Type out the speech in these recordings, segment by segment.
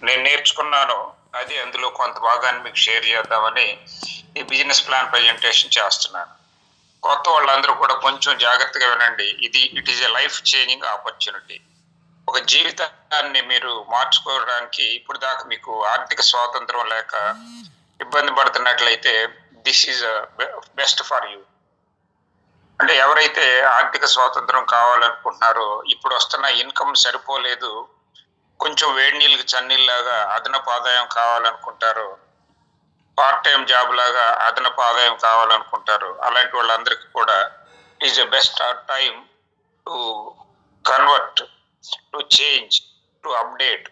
నేను నేర్చుకున్నాను. అది అందులో కొంత భాగాన్ని మీకు షేర్ చేద్దామని ఈ బిజినెస్ ప్లాన్ ప్రజెంటేషన్ చేస్తున్నాను. కొత్త వాళ్ళందరూ కూడా కొంచెం జాగ్రత్తగా వినండి. It is a life changing opportunity. ఒక జీవితాన్ని మీరు మార్చుకోవడానికి ఇప్పుడు దాకా మీకు ఆర్థిక స్వాతంత్రం లేక ఇబ్బంది పడుతున్నట్లయితే this is best for you. అంటే ఎవరైతే ఆర్థిక స్వాతంత్రం కావాలనుకుంటున్నారో, ఇప్పుడు వస్తున్న ఇన్కమ్ సరిపోలేదు, కొంచెం వేడి నీళ్ళకి చన్నీళ్ళలాగా అదనపు ఆదాయం కావాలనుకుంటారో, పార్ట్ టైం జాబ్ లాగా అదనపు ఆదాయం కావాలనుకుంటారు, అలాంటి వాళ్ళందరికీ కూడా it is a best time to convert, to change, to update.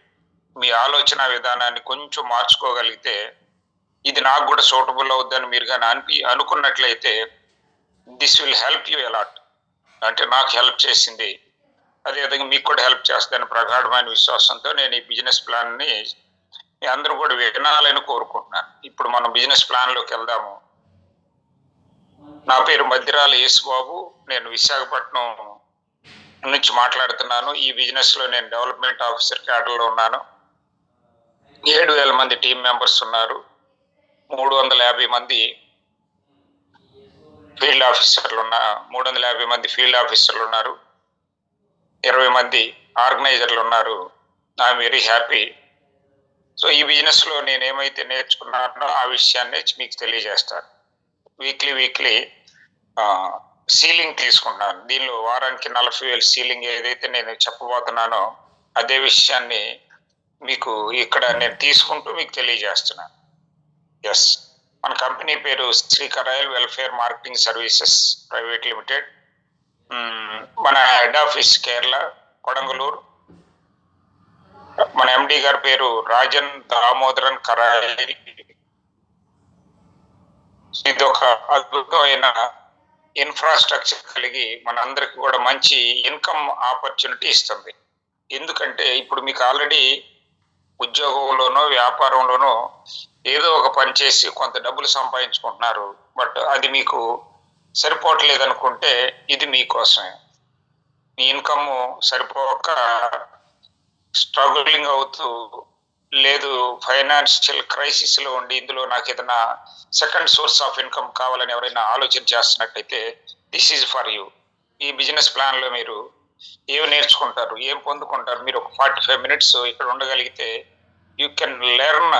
మీ ఆలోచన విధానాన్ని కొంచెం మార్చుకోగలిగితే ఇది నాకు కూడా సూటబుల్ అవుద్దని మీరు కానీ అనుకున్నట్లయితే this will help you a lot. అంటే నాకు హెల్ప్ చేసింది, అదేవిధంగా మీకు కూడా హెల్ప్ చేస్తుందని ప్రగాఢమైన విశ్వాసంతో నేను ఈ బిజినెస్ ప్లాన్ని మీ అందరూ కూడా వినాలని కోరుకుంటున్నాను. ఇప్పుడు మనం బిజినెస్ ప్లాన్లోకి వెళ్దాము. నా పేరు మద్దిరాల యేసుబాబు. నేను విశాఖపట్నం నుంచి మాట్లాడుతున్నాను. ఈ బిజినెస్లో నేను డెవలప్మెంట్ ఆఫీసర్ క్యాడర్లో ఉన్నాను. 7,000 మంది టీం మెంబర్స్ ఉన్నారు. 350 మంది ఫీల్డ్ ఆఫీసర్లు 350 మంది ఫీల్డ్ ఆఫీసర్లు ఉన్నారు. 20 మంది ఆర్గనైజర్లు ఉన్నారు. I'm very happy. సో ఈ బిజినెస్లో నేను ఏమైతే నేర్చుకున్నానో ఆ విషయాన్ని మీకు తెలియజేస్తాను. వీక్లీ సీలింగ్ తీసుకుంటున్నాను. దీనిలో వారానికి 40,000 సీలింగ్ ఏదైతే నేను చెప్పబోతున్నానో అదే విషయాన్ని మీకు ఇక్కడ నేను తీసుకుంటూ మీకు తెలియజేస్తున్నాను. ఎస్, మన కంపెనీ పేరు Srikarayal welfare marketing services private limited. మన హెడ్ ఆఫీస్ కేరళ, కొడంగలూరు. మన ఎండి గారి పేరు రాజన్ దామోదరన్ కరాయల్. ఇది ఒక అద్భుతమైన ఇన్ఫ్రాస్ట్రక్చర్ కలిగి మనందరికి కూడా మంచి ఇన్కమ్ ఆపర్చునిటీ ఇస్తుంది. ఎందుకంటే ఇప్పుడు మీకు ఆల్రెడీ ఉద్యోగంలోనో వ్యాపారంలోనో ఏదో ఒక పని చేసి కొంత డబ్బులు సంపాదించుకుంటున్నారు. బట్ అది మీకు సరిపోవట్లేదు అనుకుంటే ఇది మీకోసమే. మీ ఇన్కమ్ సరిపోక స్ట్రగులింగ్ అవుతూ, లేదు ఫైనాన్షియల్ క్రైసిస్లో ఉండి ఇందులో నాకు ఏదైనా సెకండ్ సోర్స్ ఆఫ్ ఇన్కమ్ కావాలని ఎవరైనా ఆలోచన చేస్తున్నట్టయితే దిస్ ఈజ్ ఫర్ యూ. ఈ బిజినెస్ ప్లాన్లో మీరు ఏమి నేర్చుకుంటారు, ఏం పొందుకుంటారు? మీరు ఒక 45 మినిట్స్ ఇక్కడ ఉండగలిగితే you can learn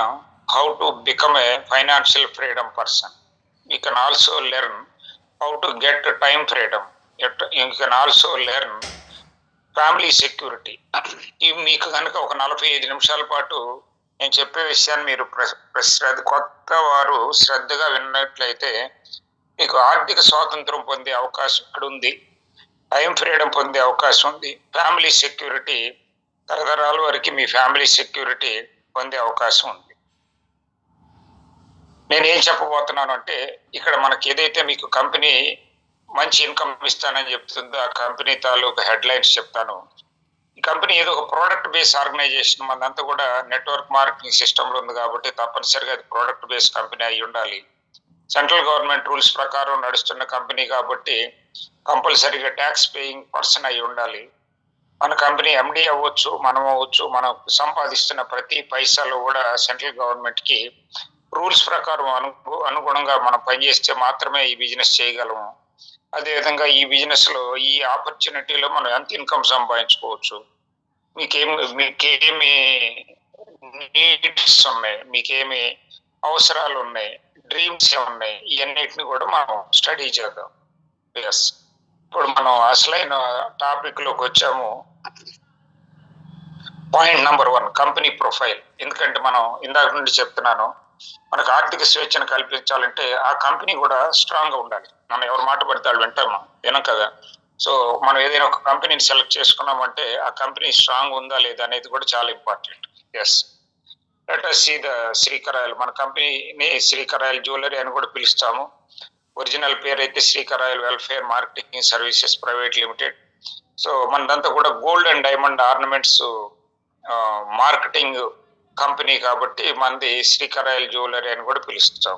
how to become a financial freedom person. You can also learn how to get time freedom. You can also learn family security. ఇవి మీకు కనుక ఒక 45 నిమిషాల పాటు నేను చెప్పే విషయాన్ని మీరు కొత్త వారు శ్రద్ధగా విన్నట్లయితే మీకు ఆర్థిక స్వాతంత్రం పొందే అవకాశం ఇక్కడ ఉంది, టైం ఫ్రీడమ్ పొందే అవకాశం ఉంది, ఫ్యామిలీ సెక్యూరిటీ, తరతరాల వరకు మీ ఫ్యామిలీ సెక్యూరిటీ పొందే అవకాశం ఉంది. నేనేం చెప్పబోతున్నాను అంటే, ఇక్కడ మనకి ఏదైతే మీకు కంపెనీ మంచి ఇన్కమ్ ఇస్తానని చెప్తుందో ఆ కంపెనీ తాలూకు హెడ్లైన్స్ చెప్తాను. ఈ కంపెనీ ఏదో ఒక ప్రోడక్ట్ బేస్ ఆర్గనైజేషన్, మనంతా కూడా నెట్వర్క్ మార్కెటింగ్ సిస్టంలో ఉంది కాబట్టి తప్పనిసరిగా అది ప్రోడక్ట్ బేస్ కంపెనీ అయి ఉండాలి. సెంట్రల్ గవర్నమెంట్ రూల్స్ ప్రకారం నడుస్తున్న కంపెనీ కాబట్టి కంపల్సరీగా ట్యాక్స్ పేయింగ్ పర్సన్ అయి ఉండాలి. మన కంపెనీ ఎండి అవ్వచ్చు, మనం అవ్వచ్చు. మనం సంపాదిస్తున్న ప్రతి పైసాలో కూడా సెంట్రల్ గవర్నమెంట్కి రూల్స్ ప్రకారం అనుగుణంగా మనం పనిచేస్తే మాత్రమే ఈ బిజినెస్ చేయగలము. అదేవిధంగా ఈ బిజినెస్లో ఈ ఆపర్చునిటీలో మనం ఎంత ఇన్కమ్ సంపాదించుకోవచ్చు, మీకేమి నీడ్స్ ఉన్నాయి, మీకేమి అవసరాలు ఉన్నాయి, డ్రీమ్స్ ఉన్నాయి, ఇవన్నిటిని కూడా మనం స్టడీ చేద్దాం. ఎస్, ఇప్పుడు మనం అసలైన టాపిక్లోకి వచ్చాము. Point number 1, company profile. ఎందుకంటే మనం ఇందాక నుండి చెప్తున్నాను, మనకు ఆర్థిక స్వేచ్ఛను కల్పించాలంటే ఆ కంపెనీ కూడా స్ట్రాంగ్గా ఉండాలి. మనం ఎవరి మాట పడితే వాళ్ళు వినం కదా. సో మనం ఏదైనా ఒక కంపెనీని సెలెక్ట్ చేసుకున్నామంటే ఆ కంపెనీ స్ట్రాంగ్ ఉందా లేదా అనేది కూడా చాలా important. Yes, let us see the శ్రీకరాయల్. మన కంపెనీని శ్రీకరాయల్ జ్యువెలరీ అని కూడా పిలుస్తాము. ఒరిజినల్ పేరు అయితే Srikarayal welfare marketing services private limited. So మనదంతా కూడా gold and diamond ornaments marketing company కాబట్టి మనది శ్రీకరాయల్ జ్యువెలరీ అని కూడా పిలుస్తాం.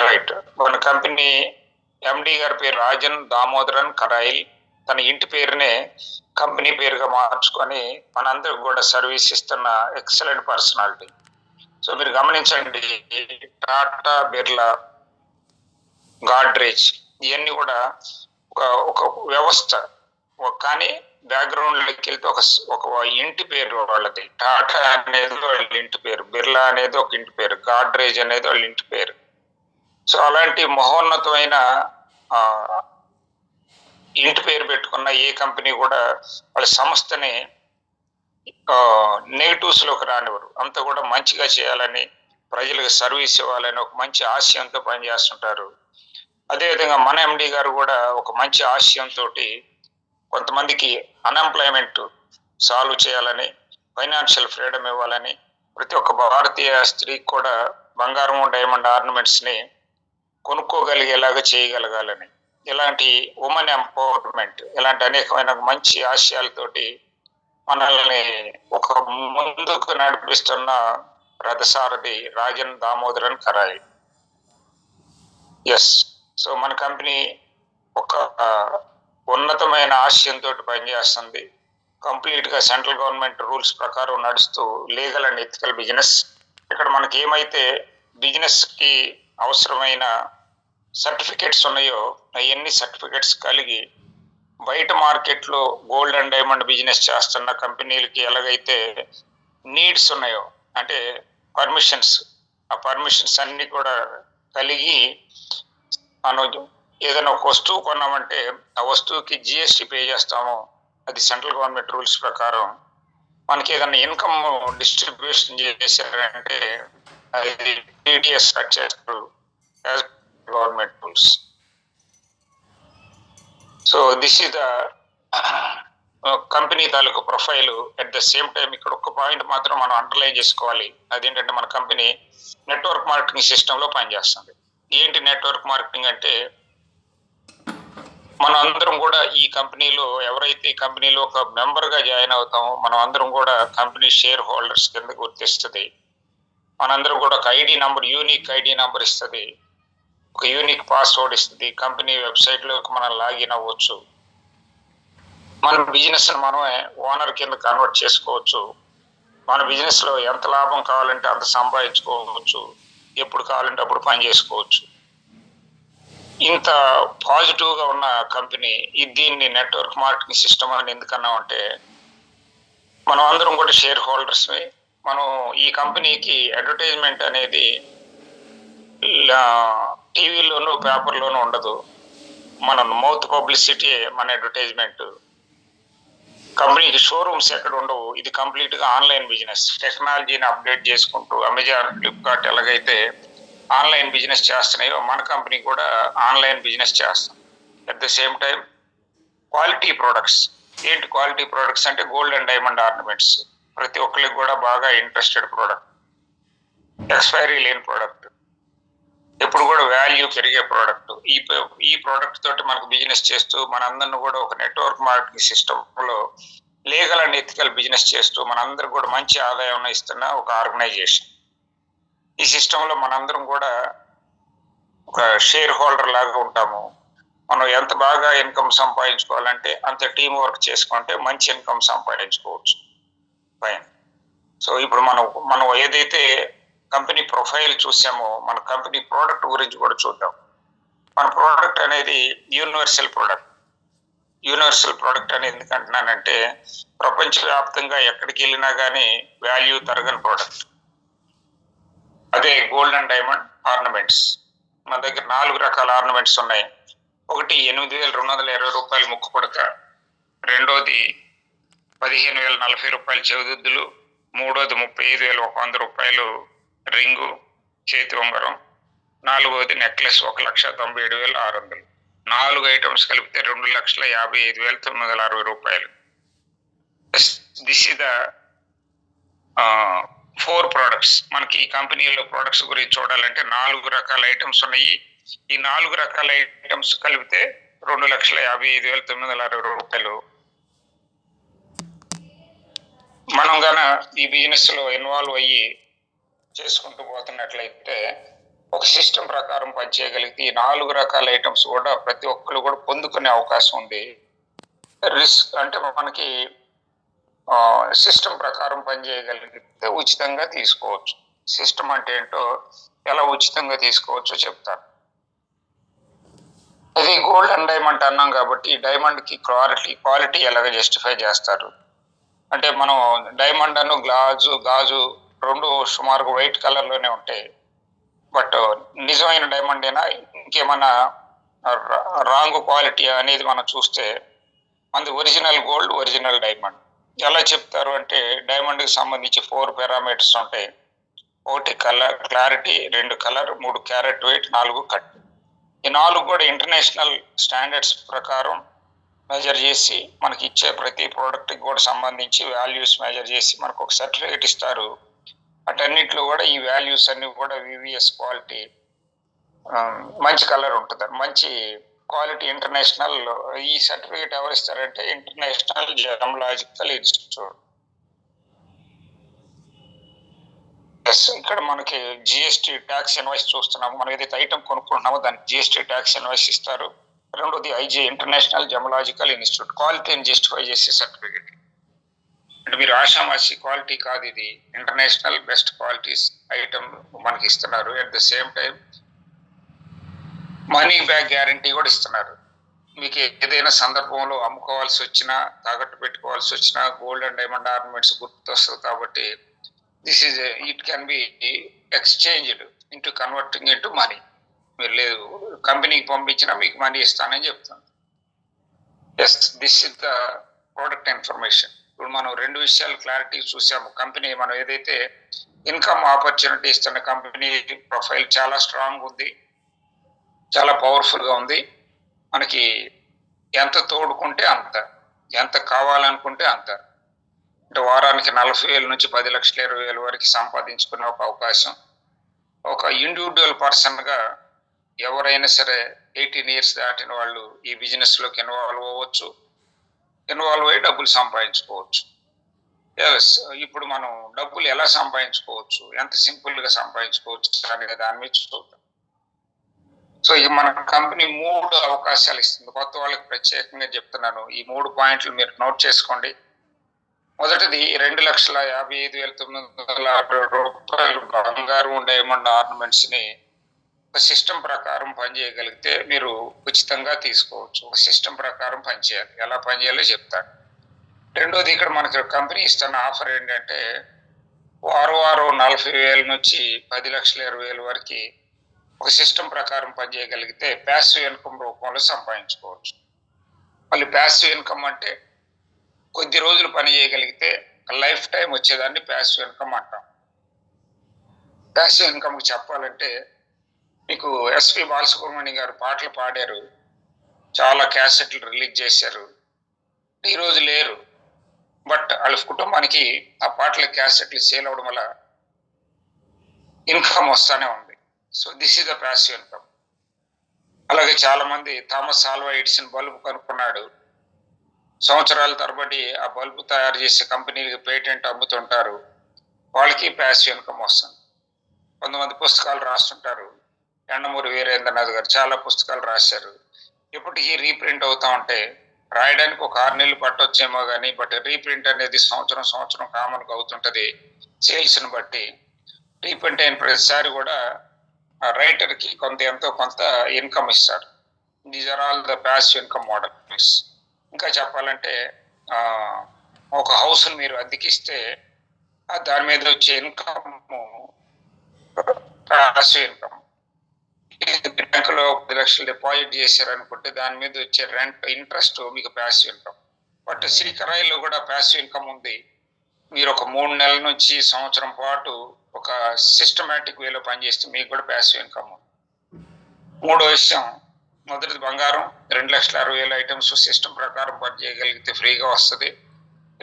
రైట్, మన కంపెనీ ఎండి గారి పేరు రాజన్ దామోదరన్ కరాయిల్. తన ఇంటి పేరునే కంపెనీ పేరుగా మార్చుకొని మనందరికి కూడా సర్వీస్ ఇస్తున్న ఎక్సలెంట్ పర్సనాలిటీ. సో మీరు గమనించండి, టాటా, బిర్లా, గాడ్రేజ్ ఇవన్నీ కూడా ఒక ఒక వ్యవస్థ. కానీ బ్యాక్గ్రౌండ్లోకి వెళ్తే ఒక ఇంటి పేరు వాళ్ళది. టాటా అనేది వాళ్ళ ఇంటి పేరు, బిర్లా అనేది ఒక ఇంటి పేరు, గాడ్రేజ్ అనేది వాళ్ళ ఇంటి పేరు. సో అలాంటి మహోన్నతమైన ఇంటి పేరు పెట్టుకున్న ఏ కంపెనీ కూడా వాళ్ళ సంస్థని నెగిటివ్స్ లోకి రానివ్వరు. అంతా కూడా మంచిగా చేయాలని, ప్రజలకు సర్వీస్ ఇవ్వాలని ఒక మంచి ఆశయంతో పనిచేస్తుంటారు. అదేవిధంగా మన ఎండి గారు కూడా ఒక మంచి ఆశయంతో కొంతమందికి అన్ఎంప్లాయ్మెంట్ సాల్వ్ చేయాలని, ఫైనాన్షియల్ ఫ్రీడమ్ ఇవ్వాలని, ప్రతి ఒక్క భారతీయ స్త్రీకి కూడా బంగారం, డైమండ్ ఆర్నమెంట్స్ని కొనుక్కోగలిగేలాగా చేయగలగాలని, ఇలాంటి ఉమెన్ ఎంపవర్మెంట్, ఇలాంటి అనేకమైన మంచి ఆశయాలతోటి మనల్ని ఒక ముందుకు నడిపిస్తున్న రథసారథి రాజన్ దామోదరన్ కరాయ్. ఎస్, సో మన కంపెనీ ఒక ఉన్నతమైన ఆశయంతో పనిచేస్తుంది. కంప్లీట్గా సెంట్రల్ గవర్నమెంట్ రూల్స్ ప్రకారం నడుస్తూ లీగల్ అండ్ ఎథికల్ బిజినెస్. ఇక్కడ మనకి ఏమైతే బిజినెస్కి అవసరమైన సర్టిఫికెట్స్ ఉన్నాయో అవన్నీ సర్టిఫికెట్స్ కలిగి బయట మార్కెట్లో గోల్డ్ అండ్ డైమండ్ బిజినెస్ చేస్తున్న కంపెనీలకి ఎలాగైతే నీడ్స్ ఉన్నాయో, అంటే పర్మిషన్స్, ఆ పర్మిషన్స్ అన్నీ కూడా కలిగి మనం ఏదైనా ఒక వస్తువు కొన్నామంటే ఆ వస్తువుకి జిఎస్టీ పే చేస్తాము. అది సెంట్రల్ గవర్నమెంట్ రూల్స్ ప్రకారం. మనకి ఏదైనా ఇన్కమ్ డిస్ట్రిబ్యూషన్ చేశారంటే అది టీడీఎస్ కట్ చేస్తారు as government rules. So this is the company తాలూకు profile. At the same time ఇక్కడ ఒక పాయింట్ మాత్రం మనం అండర్లైన్ చేసుకోవాలి. అదేంటంటే మన కంపెనీ నెట్వర్క్ మార్కెటింగ్ సిస్టంలో పనిచేస్తుంది. ఏంటి నెట్వర్క్ మార్కెటింగ్ అంటే, మనం అందరం కూడా ఈ కంపెనీలో ఎవరైతే ఈ కంపెనీలో ఒక మెంబర్గా జాయిన్ అవుతామో మనం అందరం కూడా కంపెనీ షేర్ హోల్డర్స్ కింద గుర్తిస్తుంది. మనందరం కూడా ఒక ID number, unique ID number ఇస్తుంది, ఒక యూనిక్ పాస్వర్డ్ ఇస్తుంది. కంపెనీ వెబ్సైట్లోకి మనం లాగిన్ అవ్వచ్చు. మన బిజినెస్ మనమే ఓనర్ కింద కన్వర్ట్ చేసుకోవచ్చు. మన బిజినెస్లో ఎంత లాభం కావాలంటే అంత సంపాదించుకోవచ్చు, ఎప్పుడు కావాలంటే అప్పుడు పని చేసుకోవచ్చు. ఇంత పాజిటివ్గా ఉన్న కంపెనీ దీన్ని నెట్వర్క్ మార్కెటింగ్ సిస్టమ్ అని ఎందుకన్నామంటే, మనం అందరం కూడా షేర్ హోల్డర్స్ని. మనం ఈ కంపెనీకి అడ్వర్టైజ్మెంట్ అనేది టీవీలోనూ పేపర్లోనూ ఉండదు. మన మౌత్ పబ్లిసిటీ మన అడ్వర్టైజ్మెంట్. కంపెనీకి షోరూమ్స్ ఎక్కడ ఉండవు. ఇది కంప్లీట్గా ఆన్లైన్ బిజినెస్. టెక్నాలజీని అప్డేట్ చేసుకుంటూ అమెజాన్, ఫ్లిప్కార్ట్ ఎలాగైతే ఆన్లైన్ బిజినెస్ చేస్తున్నాయో మన కంపెనీ కూడా ఆన్లైన్ బిజినెస్ చేస్తాం. At the same time quality products. ఏంటి క్వాలిటీ ప్రొడక్ట్స్ అంటే గోల్డ్ అండ్ డైమండ్ ఆర్నమెంట్స్. ప్రతి ఒక్కరికి కూడా బాగా ఇంట్రెస్టెడ్ ప్రోడక్ట్, ఎక్స్పైరీ లేని ప్రోడక్ట్, ఎప్పుడు కూడా వాల్యూ పెరిగే ప్రోడక్ట్. ఈ ప్రోడక్ట్ తోటి మనకు బిజినెస్ చేస్తూ మనందరిని కూడా ఒక నెట్వర్క్ మార్కెటింగ్ సిస్టంలో లీగల్ అండ్ ఎథికల్ బిజినెస్ చేస్తూ మనందరికి కూడా మంచి ఆదాయం ఇస్తున్న ఒక ఆర్గనైజేషన్. ఈ సిస్టంలో మనందరం కూడా ఒక షేర్ హోల్డర్ లాగా ఉంటాము. మనం ఎంత బాగా ఇన్కమ్ సంపాదించుకోవాలంటే అంత టీం వర్క్ చేసుకుంటే మంచి ఇన్కమ్ సంపాదించుకోవచ్చు. ఫైన్. సో ఇప్పుడు మనం ఏదైతే కంపెనీ ప్రొఫైల్ చూసామో మన కంపెనీ ప్రోడక్ట్ గురించి కూడా చూద్దాం. మన ప్రోడక్ట్ అనేది యూనివర్సల్ ప్రోడక్ట్. యూనివర్సల్ ప్రోడక్ట్ అని ఎందుకంటున్నానంటే, ప్రపంచవ్యాప్తంగా ఎక్కడికి వెళ్ళినా కానీ వాల్యూ తరగని ప్రోడక్ట్. అదే గోల్డ్ అండ్ డైమండ్ ఆర్నమెంట్స్. మన దగ్గర 4 రకాల ఆర్నమెంట్స్ ఉన్నాయి. ఒకటి 8,220 రూపాయలు ముక్కు పుడక, రెండోది 15,040 రూపాయలు చెవిదిద్దులు, మూడోది 35,100 రూపాయలు రింగు, చేతి ఉంగరం, నాలుగోది నెక్లెస్ 1,97,600. 4 ఐటమ్స్ కలిపితే 2,55,960 రూపాయలు. This is the 4 products. మనకి ఈ కంపెనీలో ప్రోడక్ట్స్ గురించి చూడాలంటే 4 రకాల ఐటమ్స్ ఉన్నాయి. ఈ 4 రకాల ఐటమ్స్ కలిపితే 2,55,960 రూపాయలు. మనం గాన ఈ బిజినెస్ లో ఇన్వాల్వ్ అయ్యి చేసుకుంటూ పోతున్నట్లయితే ఒక సిస్టమ్ ప్రకారం పనిచేయగలిగితే ఈ 4 రకాల ఐటమ్స్ కూడా ప్రతి ఒక్కరు కూడా పొందుకునే అవకాశం ఉంది. రిస్క్ అంటే మనకి సిస్టమ్ ప్రకారం పనిచేయగలిగితే ఉచితంగా తీసుకోవచ్చు. సిస్టమ్ అంటే ఏంటో ఎలా ఉచితంగా తీసుకోవచ్చో చెప్తాను. అది గోల్డ్ అండ్ డైమండ్ అన్నాం కాబట్టి డైమండ్కి క్వాలిటీ ఎలాగ జస్టిఫై చేస్తారు అంటే మనం డైమండ్ అను గాజు రెండు సుమారుగా వైట్ కలర్లోనే ఉంటాయి. బట్ నిజమైన డైమండ్ అయినా ఇంకేమన్నా రాంగ్ క్వాలిటీ అనేది మనం చూస్తే మనది ఒరిజినల్ గోల్డ్, ఒరిజినల్ డైమండ్. ఎలా చెప్తారు అంటే డైమండ్కి సంబంధించి 4 పారామీటర్స్ ఉంటాయి. 1 colour clarity, 2 colour, 3 carat weight, 4 cut. ఈ 4 కూడా ఇంటర్నేషనల్ స్టాండర్డ్స్ ప్రకారం మెజర్ చేసి మనకి ఇచ్చే ప్రతి ప్రోడక్ట్కి కూడా సంబంధించి వాల్యూస్ మెజర్ చేసి మనకు ఒక సర్టిఫికేట్ ఇస్తారు. అటన్నిటిలో కూడా ఈ వాల్యూస్ అన్ని కూడా వివిఎస్ క్వాలిటీ మంచి కలర్ ఉంటుంది, మంచి క్వాలిటీ ఇంటర్నేషనల్. ఈ సర్టిఫికేట్ ఎవరు ఇస్తారంటే ఇంటర్నేషనల్ జెమలాజికల్ ఇన్స్టిట్యూట్. ఇక్కడ మనకి జిఎస్టీ ట్యాక్స్ ఇన్వాయిస్ చూస్తున్నాము. మనం ఏదైతే ఐటమ్ కొనుక్కుంటున్నామో దానికి జిఎస్టీ ట్యాక్స్ ఇన్వాయిస్ ఇస్తారు. రెండోది ఐజీ ఇంటర్నేషనల్ జెమలాజికల్ ఇన్స్టిట్యూట్ క్వాలిటీని జస్టిఫై చేసే సర్టిఫికేట్. అంటే మీరు ఆషామాషి క్వాలిటీ కాదు, ఇది ఇంటర్నేషనల్ బెస్ట్ క్వాలిటీస్ ఐటమ్ మనకి ఇస్తున్నారు. At the same time money back guarantee కూడా ఇస్తున్నారు. మీకు ఏదైనా సందర్భంలో అమ్ముకోవాల్సి వచ్చినా, తాకట్టు పెట్టుకోవాల్సి వచ్చినా గోల్డ్ అండ్ డైమండ్ ఆర్నమెంట్స్ గుర్తొస్తుంది కాబట్టి it can be exchanged into converting into money. మీరు లేదు కంపెనీకి పంపించినా మీకు మనీ ఇస్తానని చెప్తాను. Yes, this is the product information. ఇప్పుడు మనం 2 విషయాలు క్లారిటీ చూసాము. కంపెనీ మనం ఏదైతే ఇన్కమ్ ఆపర్చునిటీ ఇస్తున్న కంపెనీ ప్రొఫైల్ చాలా స్ట్రాంగ్ ఉంది, చాలా పవర్ఫుల్గా ఉంది. మనకి ఎంత తోడుకుంటే అంత, ఎంత కావాలనుకుంటే అంత. అంటే వారానికి 40,000 నుంచి 10 లక్షల 20,000 వరకు సంపాదించుకునే ఒక అవకాశం. ఒక ఇండివిజువల్ పర్సన్గా ఎవరైనా సరే 18 ఇయర్స్ దాటిన వాళ్ళు ఈ బిజినెస్లోకి ఇన్వాల్వ్ అవ్వచ్చు, ఇన్వాల్వ్ అయ్యి డబ్బులు సంపాదించుకోవచ్చు. ఎస్, ఇప్పుడు మనం డబ్బులు ఎలా సంపాదించుకోవచ్చు, ఎంత సింపుల్గా సంపాదించుకోవచ్చు అనే దాని మీద చూద్దాం. సో ఇది మన కంపెనీ 3 అవకాశాలు ఇస్తుంది. కొత్త వాళ్ళకి ప్రత్యేకంగా చెప్తున్నాను. ఈ 3 పాయింట్లు మీరు నోట్ చేసుకోండి. మొదటిది 2,55,960 రూపాయలు బంగారం డైమండ్ ఆర్నమెంట్స్ ని ఒక సిస్టమ్ ప్రకారం పనిచేయగలిగితే మీరు ఉచితంగా తీసుకోవచ్చు. ఒక సిస్టమ్ ప్రకారం పనిచేయాలి. ఎలా పనిచేయాలో చెప్తాను. రెండోది ఇక్కడ మనకి కంపెనీ ఇస్తున్న ఆఫర్ ఏంటంటే వారం 40,000 నుంచి 10,20,000 వరకు ఒక సిస్టమ్ ప్రకారం పనిచేయగలిగితే ప్యాసివ్ ఇన్కమ్ రూపంలో సంపాదించుకోవచ్చు. మళ్ళీ ప్యాసివ్ ఇన్కమ్ అంటే కొద్ది రోజులు పని చేయగలిగితే లైఫ్ టైం వచ్చేదాన్ని ప్యాసివ్ ఇన్కమ్ అంటాం. ప్యాసివ్ ఇన్కమ్ చెప్పాలంటే మీకు ఎస్పి బాలసుబ్రహ్మణ్యం గారు పాటలు పాడారు, చాలా క్యాసెట్లు రిలీజ్ చేశారు. ఈరోజు లేరు, బట్ వాళ్ళ కుటుంబానికి ఆ పాటల క్యాసెట్లు సేల్ అవడం వల్ల ఇన్కమ్ వస్తానే ఉంది. So this is the passive income. అలాగే చాలా మంది థామస్ ఆల్వా ఎడిసన్ బల్బు కనుక్కున్నాడు, సంవత్సరాల తరబడి ఆ బల్బు తయారు చేసే కంపెనీకి పేటెంట్ అమ్ముతుంటారు, వాళ్ళకి ప్యాసివ్ ఇన్కమ్ వస్తుంది. కొంతమంది పుస్తకాలు రాస్తుంటారు. ఎండమూరి వీరేంద్రనాథ్ గారు చాలా పుస్తకాలు రాశారు. ఇప్పటికీ రీప్రింట్ అవుతా ఉంటే రాయడానికి ఒక 6 నెలలు పట్టొచ్చేమో కానీ బట్ రీప్రింట్ అనేది సంవత్సరం కామన్గా అవుతుంటుంది సేల్స్ని బట్టి. రీప్రింట్ అయిన ప్రతిసారి కూడా ఆ రైటర్కి ఎంతో కొంత ఇన్కమ్ ఇస్తారు. These are all the passive income models. ఇంకా చెప్పాలంటే ఒక హౌస్ని మీరు అద్దెకిస్తే దాని మీద వచ్చే ఇన్కమ్ ప్యాసివ్ ఇన్కమ్. బ్యాంకులో 10 లక్షలు డిపాజిట్ చేశారనుకుంటే దాని మీద వచ్చే రెంట్ ఇంట్రెస్ట్ మీకు ప్యాసివ్ ఇన్కమ్. బట్ శ్రీకరాయిలో కూడా ప్యాసివ్ ఇన్కమ్ ఉంది. మీరు ఒక 3 నెలల నుంచి సంవత్సరం పాటు ఒక సిస్టమేటిక్ వేలో పనిచేస్తే మీకు కూడా ప్యాసివ్ ఇన్కమ్. మూడో విషయం, మొదటిది బంగారం 2,60,000 ఐటమ్స్ సిస్టమ్ ప్రకారం పనిచేయగలిగితే ఫ్రీగా వస్తుంది.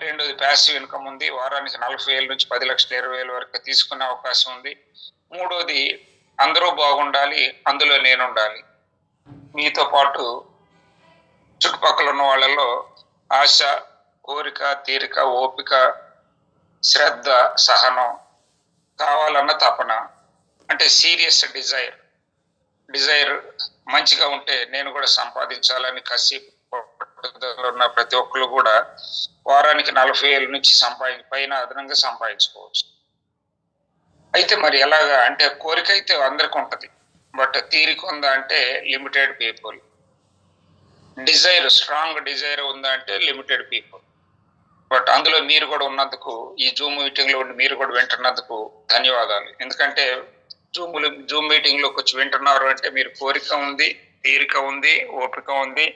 రెండోది ప్యాసివ్ ఇన్కమ్ ఉంది, వారానికి 40,000 నుంచి 10,20,000 వరకు తీసుకునే అవకాశం ఉంది. మూడోది అందరూ బాగుండాలి, అందులో నేను ఉండాలి. మీతో పాటు చుట్టుపక్కల ఉన్న వాళ్ళలో ఆశ, కోరిక, తీరిక, ఓపిక, శ్రద్ధ, సహనం కావాలన్న తపన, అంటే సీరియస్ డిజైర్ మంచిగా ఉంటే నేను కూడా సంపాదించాలని కసి పట్టుదల ఉన్న ప్రతి ఒక్కరు కూడా వారానికి 40,000 నుంచి పైన అదనంగా సంపాదించుకోవచ్చు. అయితే మరి ఎలాగా అంటే కోరిక అయితే అందరికి ఉంటది. బట్ తీరిక ఉందా అంటే లిమిటెడ్ పీపుల్. స్ట్రాంగ్ డిజైర్ ఉందా అంటే లిమిటెడ్ పీపుల్. బట్ అందులో మీరు కూడా ఉన్నందుకు, ఈ జూమ్ మీటింగ్ లో ఉండి మీరు కూడా వింటున్నందుకు ధన్యవాదాలు. ఎందుకంటే జూమ్ మీటింగ్ లోకి వచ్చి వింటున్నారు అంటే మీరు కోరిక ఉంది, తీరిక ఉంది, ఓపిక ఉంది,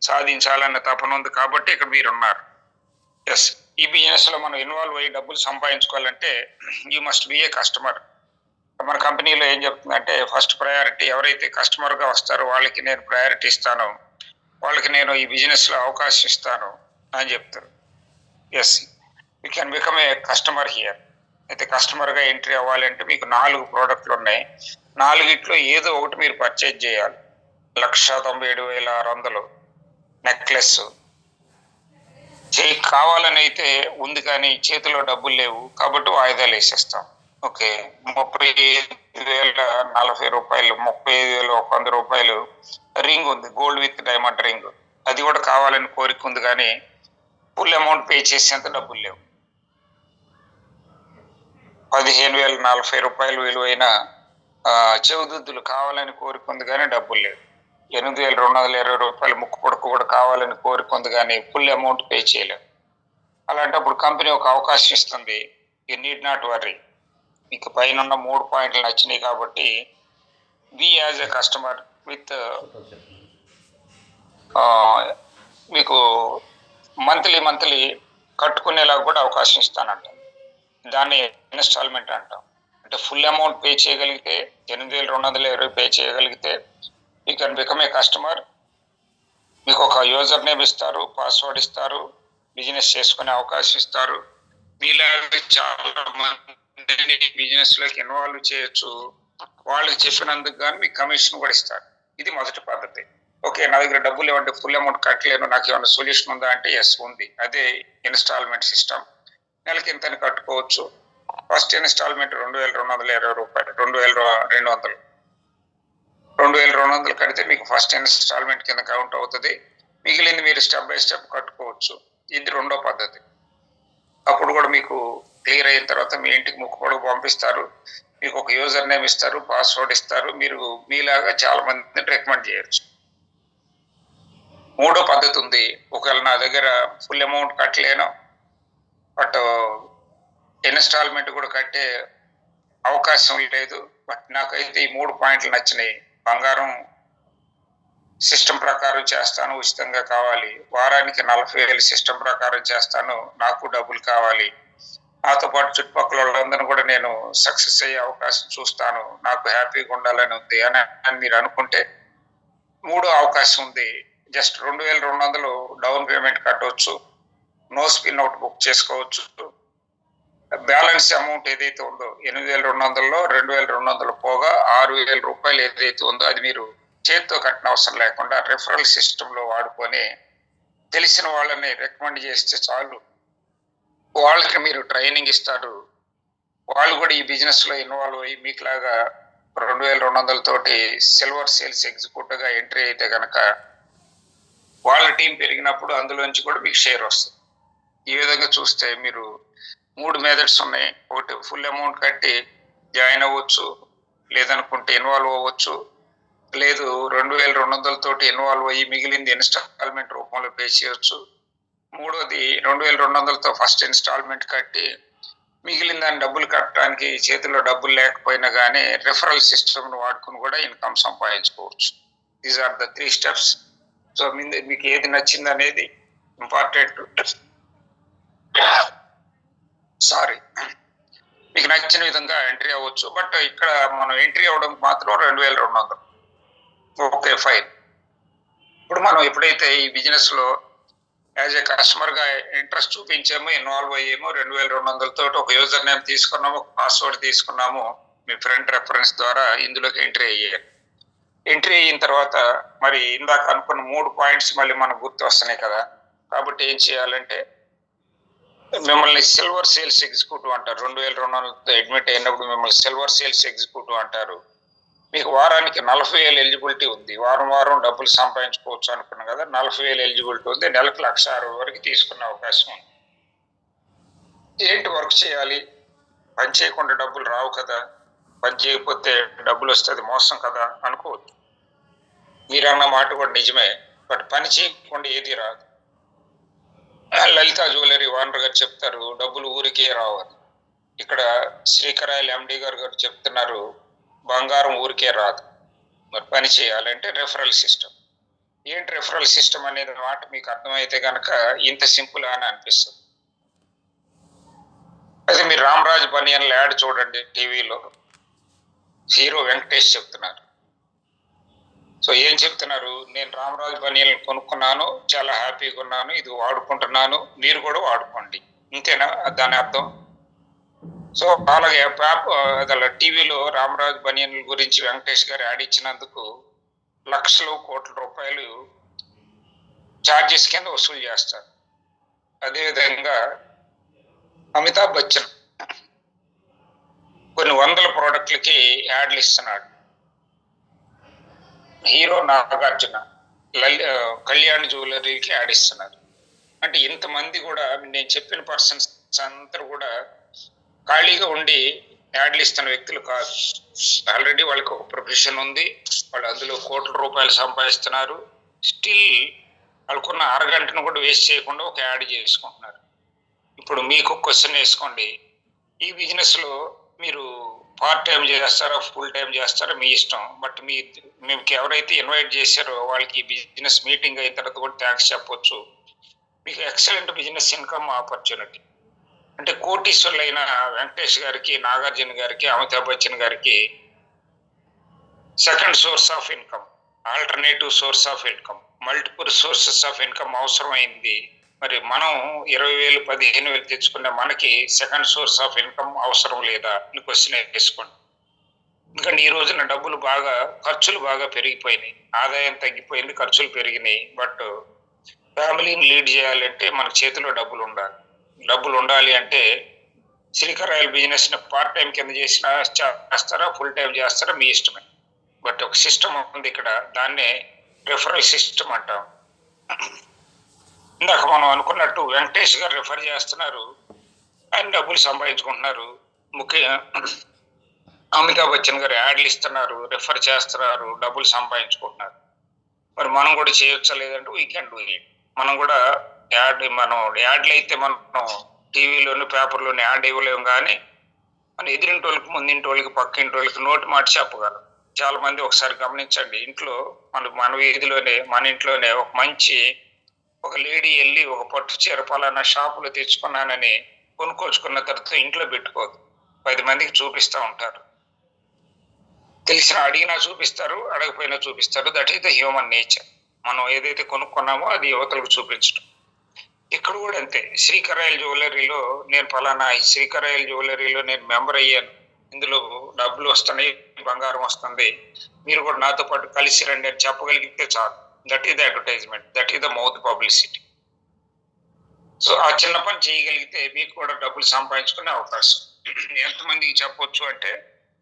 సాధించాలన్న తపన ఉంది కాబట్టి ఇక్కడ మీరు ఉన్నారు. ఎస్, ఈ బిజినెస్ లో మనం ఇన్వాల్వ్ అయ్యి డబ్బులు సంపాదించుకోవాలంటే you must be a customer. మన కంపెనీలో ఏం చెప్తుందంటే ఫస్ట్ ప్రయారిటీ ఎవరైతే కస్టమర్ గా వస్తారో వాళ్ళకి నేను ప్రయారిటీ ఇస్తాను, వాళ్ళకి నేను ఈ బిజినెస్ లో అవకాశం ఇస్తాను అని చెప్తారు. Yes, you can become a customer here. అయితే కస్టమర్ గా ఎంట్రీ అవ్వాలంటే మీకు 4 ప్రోడక్ట్లు ఉన్నాయి. 4గిట్లో ఏదో ఒకటి మీరు పర్చేజ్ చేయాలి. 197,600 నెక్లెస్ కావాలని అయితే ఉంది, కానీ చేతిలో డబ్బులు లేవు కాబట్టి వాయిదాలు వేసేస్తాం. ఓకే, 35,040 రూపాయలు, 35,100 రూపాయలు రింగ్ ఉంది, గోల్డ్ విత్ డైమండ్ రింగ్. అది కూడా కావాలని కోరిక ఉంది, కానీ ఫుల్ అమౌంట్ పే చేసేంత డబ్బులు లేవు. 15,040 రూపాయలు విలువైన చెవుదుద్దులు కావాలని కోరిక ఉంది, కానీ డబ్బులు లేవు. 8,220 రూపాయలు ముక్కు పొడుకు కూడా కావాలని కోరిక ఉంది, కానీ ఫుల్ అమౌంట్ పే చేయలేము. అలాంటప్పుడు కంపెనీ ఒక అవకాశం ఇస్తుంది. You need not worry. మీకు పైన 3 పాయింట్లు నచ్చినాయి కాబట్టి be as a customer with మీకు మంత్లీ కట్టుకునేలా కూడా అవకాశం ఇస్తానంట. దాన్ని ఇన్స్టాల్మెంట్ అంటాం. అంటే ఫుల్ అమౌంట్ పే చేయగలిగితే 8,220 పే చేయగలిగితే you can become a customer. మీకు ఒక యూజర్ నేమ్ ఇస్తారు, పాస్వర్డ్ ఇస్తారు, బిజినెస్ చేసుకునే అవకాశం ఇస్తారు. మీలాగా చాలా మందిని బిజినెస్ లోకి ఇన్వాల్వ్ చేయొచ్చు. వాళ్ళకి చెప్పినందుకు కానీ మీకు కమిషన్ కూడా ఇస్తారు. ఇది మొదటి పద్ధతి. ఓకే, నా దగ్గర డబ్బులు ఇవ్వండి, ఫుల్ అమౌంట్ కట్టలేను, నాకు ఏమైనా సొల్యూషన్ ఉందా అంటే ఎస్ ఉంది. అదే ఇన్స్టాల్మెంట్ సిస్టమ్. నెలకి ఇంతని కట్టుకోవచ్చు. ఫస్ట్ ఇన్స్టాల్మెంట్ 2,220 రూపాయలు, 2,200 2,200 కడితే మీకు ఫస్ట్ ఇన్స్టాల్మెంట్ కింద కౌంట్ అవుతుంది. మిగిలింది మీరు స్టెప్ బై స్టెప్ కట్టుకోవచ్చు. ఇది రెండో పద్ధతి. అప్పుడు కూడా మీకు క్లియర్ అయిన తర్వాత మీ ఇంటికి ముక్కు పొడుగు పంపిస్తారు, మీకు ఒక యూజర్ నేమ్ ఇస్తారు, పాస్వర్డ్ ఇస్తారు. మీరు మీలాగా చాలా మందిని రికమెండ్ చేయొచ్చు. మూడో పద్ధతి ఉంది. ఒకవేళ నా దగ్గర ఫుల్ అమౌంట్ కట్టలేను, బట్ ఇన్స్టాల్మెంట్ కూడా కట్టే అవకాశం లేదు, బట్ నాకైతే ఈ 3 పాయింట్లు నచ్చినాయి. బంగారం సిస్టమ్ ప్రకారం చేస్తాను, ఉచితంగా కావాలి. వారానికి 40,000 సిస్టమ్ ప్రకారం చేస్తాను, నాకు డబ్బులు కావాలి. నాతో పాటు చుట్టుపక్కల వాళ్ళందరూ కూడా నేను సక్సెస్ అయ్యే అవకాశం చూస్తాను, నాకు హ్యాపీగా ఉండాలని ఉంది అని మీరు అనుకుంటే 3 అవకాశం ఉంది. జస్ట్ 2,200 డౌన్ పేమెంట్ కట్టవచ్చు, నో స్పిన్ అవుట్ బుక్ చేసుకోవచ్చు. బ్యాలెన్స్ అమౌంట్ ఏదైతే ఉందో 8,200లో 2,200 పోగా 6,000 రూపాయలు ఏదైతే ఉందో అది మీరు చేతితో కట్టిన అవసరం లేకుండా రిఫరల్ సిస్టంలో వాడుకొని తెలిసిన వాళ్ళని రికమెండ్ చేస్తే చాలు. వాళ్ళకి మీరు ట్రైనింగ్ ఇస్తారు. వాళ్ళు కూడా ఈ బిజినెస్ లో ఇన్వాల్వ్ అయ్యి మీకులాగా 2,200 తోటి సిల్వర్ సేల్స్ ఎగ్జిక్యూటివ్ గా ఎంట్రీ అయితే కనుక వాళ్ళ టీం పెరిగినప్పుడు అందులోంచి కూడా మీకు షేర్ వస్తుంది. ఈ విధంగా చూస్తే మీరు 3 మెథడ్స్ ఉన్నాయి. ఒకటి ఫుల్ అమౌంట్ కట్టి జాయిన్ అవ్వచ్చు, లేదనుకుంటే ఇన్వాల్వ్ అవ్వచ్చు, లేదు 2,200 తోటి ఇన్వాల్వ్ అయ్యి మిగిలింది ఇన్స్టాల్మెంట్ రూపంలో పే చేయొచ్చు. మూడోది 2,200తో ఫస్ట్ ఇన్స్టాల్మెంట్ కట్టి మిగిలిన దాన్ని డబ్బులు కట్టడానికి చేతిలో డబ్బులు లేకపోయినా కానీ రిఫరల్ సిస్టమ్ను వాడుకుని కూడా ఇన్కమ్ సంపాదించుకోవచ్చు. These are the 3 steps. So మీకు ఏది నచ్చింది అనేది ఇంపార్టెంట్. మీకు నచ్చిన విధంగా ఎంట్రీ అవ్వచ్చు. బట్ ఇక్కడ మనం ఎంట్రీ అవ్వడం మాత్రం 2,200. Okay, fine. ఇప్పుడు మనం ఎప్పుడైతే ఈ బిజినెస్ లో యాజ్ ఏ కస్టమర్ గా ఇంట్రెస్ట్ చూపించామో, ఇన్వాల్వ్ అయ్యామో, 2,200 తోటి ఒక యూజర్ నేమ్ తీసుకున్నాము, ఒక పాస్వర్డ్ తీసుకున్నాము, మీ ఫ్రెండ్ రెఫరెన్స్ ద్వారా ఇందులోకి ఎంట్రీ అయ్యారు. ఎంట్రీ అయిన తర్వాత మరి ఇందాక అనుకున్న 3 పాయింట్స్ మళ్ళీ మనకు గుర్తు వస్తున్నాయి కదా. కాబట్టి ఏం చేయాలంటే మిమ్మల్ని సిల్వర్ సేల్స్ ఎగ్జిక్యూటివ్ అంటారు. 2,200 అడ్మిట్ అయినప్పుడు మిమ్మల్ని సిల్వర్ సేల్స్ ఎగ్జిక్యూటివ్ అంటారు. మీకు వారానికి 40,000 ఎలిజిబిలిటీ ఉంది. వారం వారం డబ్బులు సంపాదించుకోవచ్చు అనుకున్నాం కదా, 40,000 ఎలిజిబిలిటీ ఉంది. నెలకు 1,60,000 వరకు తీసుకునే అవకాశం ఉంది. ఏంటి వర్క్ చేయాలి? పని చేయకుండా డబ్బులు రావు కదా, పని చేయకపోతే డబ్బులు వస్తుంది మోసం కదా అనుకోవద్దు. మీరన్న మాట కూడా నిజమే, బట్ పని చేయకుండా ఏది రాదు. లలిత జ్యువెలరీ ఓనర్ గారు చెప్తారు డబ్బులు ఊరికే రావని. ఇక్కడ శ్రీకరాయల్ ఎండి గారు చెప్తున్నారు బంగారం ఊరికే రాదు. మరి పని చేయాలంటే రెఫరల్ సిస్టమ్. ఏంటి రెఫరల్ సిస్టమ్ అనేది మాట మీకు అర్థమైతే కనుక ఇంత సింపుల్ అని అనిపిస్తుంది. అయితే మీరు రామరాజ్ బనియన్ల యాడ్ చూడండి టీవీలో. హీరో వెంకటేష్ చెప్తున్నారు. సో ఏం చెప్తున్నారు? నేను రామరాజ్ బనియన్లు కొనుక్కున్నాను, చాలా హ్యాపీగా ఉన్నాను, ఇది వాడుకుంటున్నాను, మీరు కూడా వాడుకోండి. ఇంతేనా దాని అర్థం? సో అలాగే టీవీలో రామరాజ్ బనియన్ల గురించి వెంకటేష్ గారు యాడ్ ఇచ్చినందుకు లక్షలు కోట్ల రూపాయలు ఛార్జెస్ కింద వసూలు చేస్తారు. అదేవిధంగా అమితాబ్ బచ్చన్ కొన్ని వందల ప్రోడక్ట్లకి యాడ్లు ఇస్తున్నాడు. హీరో నాగార్జున కళ్యాణ్ జ్యువెలరీకి యాడ్ ఇస్తున్నారు. అంటే ఇంతమంది కూడా నేను చెప్పిన పర్సన్స్ అందరూ కూడా ఖాళీగా ఉండి యాడ్లు ఇస్తున్న వ్యక్తులు కాదు. ఆల్రెడీ వాళ్ళకి ఒక ప్రొఫెషన్ ఉంది, వాళ్ళు అందులో కోట్ల రూపాయలు సంపాదిస్తున్నారు. స్టిల్ వాళ్ళకున్న అరగంటను కూడా వేస్ట్ చేయకుండా ఒక యాడ్ చేసుకుంటున్నారు. ఇప్పుడు మీకు క్వశ్చన్ వేసుకోండి, ఈ బిజినెస్లో మీరు పార్ట్ టైం చేస్తారా ఫుల్ టైం చేస్తారా మీ ఇష్టం. బట్ మీకు ఎవరైతే ఇన్వైట్ చేశారో వాళ్ళకి బిజినెస్ మీటింగ్ అయిన తర్వాత కూడా థ్యాంక్స్ చెప్పొచ్చు. మీకు ఎక్సలెంట్ బిజినెస్ ఇన్కమ్ ఆపర్చునిటీ. అంటే కోటీశ్వర్లైన వెంకటేష్ గారికి, నాగార్జున గారికి, అమితాబ్ బచ్చన్ గారికి second source of income, alternative source of income, multiple sources of income అవసరమైంది. మరి మనం 20,000 15,000 తెచ్చుకున్న మనకి సెకండ్ సోర్స్ ఆఫ్ ఇన్కమ్ అవసరం లేదా అని క్వశ్చన్ వేసుకోండి. ఎందుకంటే ఈ రోజున ఖర్చులు బాగా పెరిగిపోయినాయి, ఆదాయం తగ్గిపోయింది, ఖర్చులు పెరిగినాయి. బట్ ఫ్యామిలీని లీడ్ చేయాలంటే మన చేతిలో డబ్బులు ఉండాలి. డబ్బులు ఉండాలి అంటే శ్రీకరాయల్ బిజినెస్ ని పార్ట్ టైం కింద చేస్తారా ఫుల్ టైం చేస్తారా మీ ఇష్టమే. బట్ ఒక సిస్టమ్ ఉంది ఇక్కడ, దాన్నే రెఫరల్ సిస్టమ్ అంటాం. ఇందాక మనం అనుకున్నట్టు వెంకటేష్ గారు రెఫర్ చేస్తున్నారు, ఆయన డబ్బులు సంపాదించుకుంటున్నారు. ముఖ్యంగా అమితాబ్ బచ్చన్ గారు యాడ్లు ఇస్తున్నారు, రెఫర్ చేస్తున్నారు, డబ్బులు సంపాదించుకుంటున్నారు. మరి మనం కూడా చేయొచ్చా లేదంటే వీ కెన్ డూ ఇట్. మనం కూడా యాడ్లు అయితే మనం టీవీలోని పేపర్లోని యాడ్ ఇవ్వలేము, కానీ మన ఎదిరింటి వాళ్ళకి, ముందింటి వాళ్ళకి, పక్కింటి వాళ్ళకి నోటి మాట చెప్పగలం. చాలా మంది ఒకసారి గమనించండి, ఇంట్లో మన వీధిలోనే మన ఇంట్లోనే ఒక లేడీ వెళ్ళి ఒక పట్టు చీర పలానా షాపులో తెచ్చుకున్నానని కొనుక్కొచ్చుకున్న తర్వాత ఇంట్లో పెట్టుకోదు, 10 మందికి చూపిస్తూ ఉంటారు. అడిగినా చూపిస్తారు, అడగపోయినా చూపిస్తారు. That is the human nature. మనం ఏదైతే కొనుక్కున్నామో అది యువతలకు చూపించడం. ఇక్కడ కూడా అంతే. శ్రీకరాయల్ జ్యువెలరీలో నేను ఫలానా శ్రీకరాయల్ జ్యువెలరీలో నేను మెంబర్ అయ్యాను, ఇందులో డబ్బులు వస్తున్నాయి, బంగారం వస్తుంది, మీరు కూడా నాతో పాటు కలిసి రండి అని చెప్పగలిగితే చాలు. That is the advertisement, that is the mouth publicity. So ఆ చిన్న పని చేయగలిగితే మీకు కూడా డబ్బులు సంపాదించుకునే అవకాశం. ఎంతమందికి చెప్పొచ్చు అంటే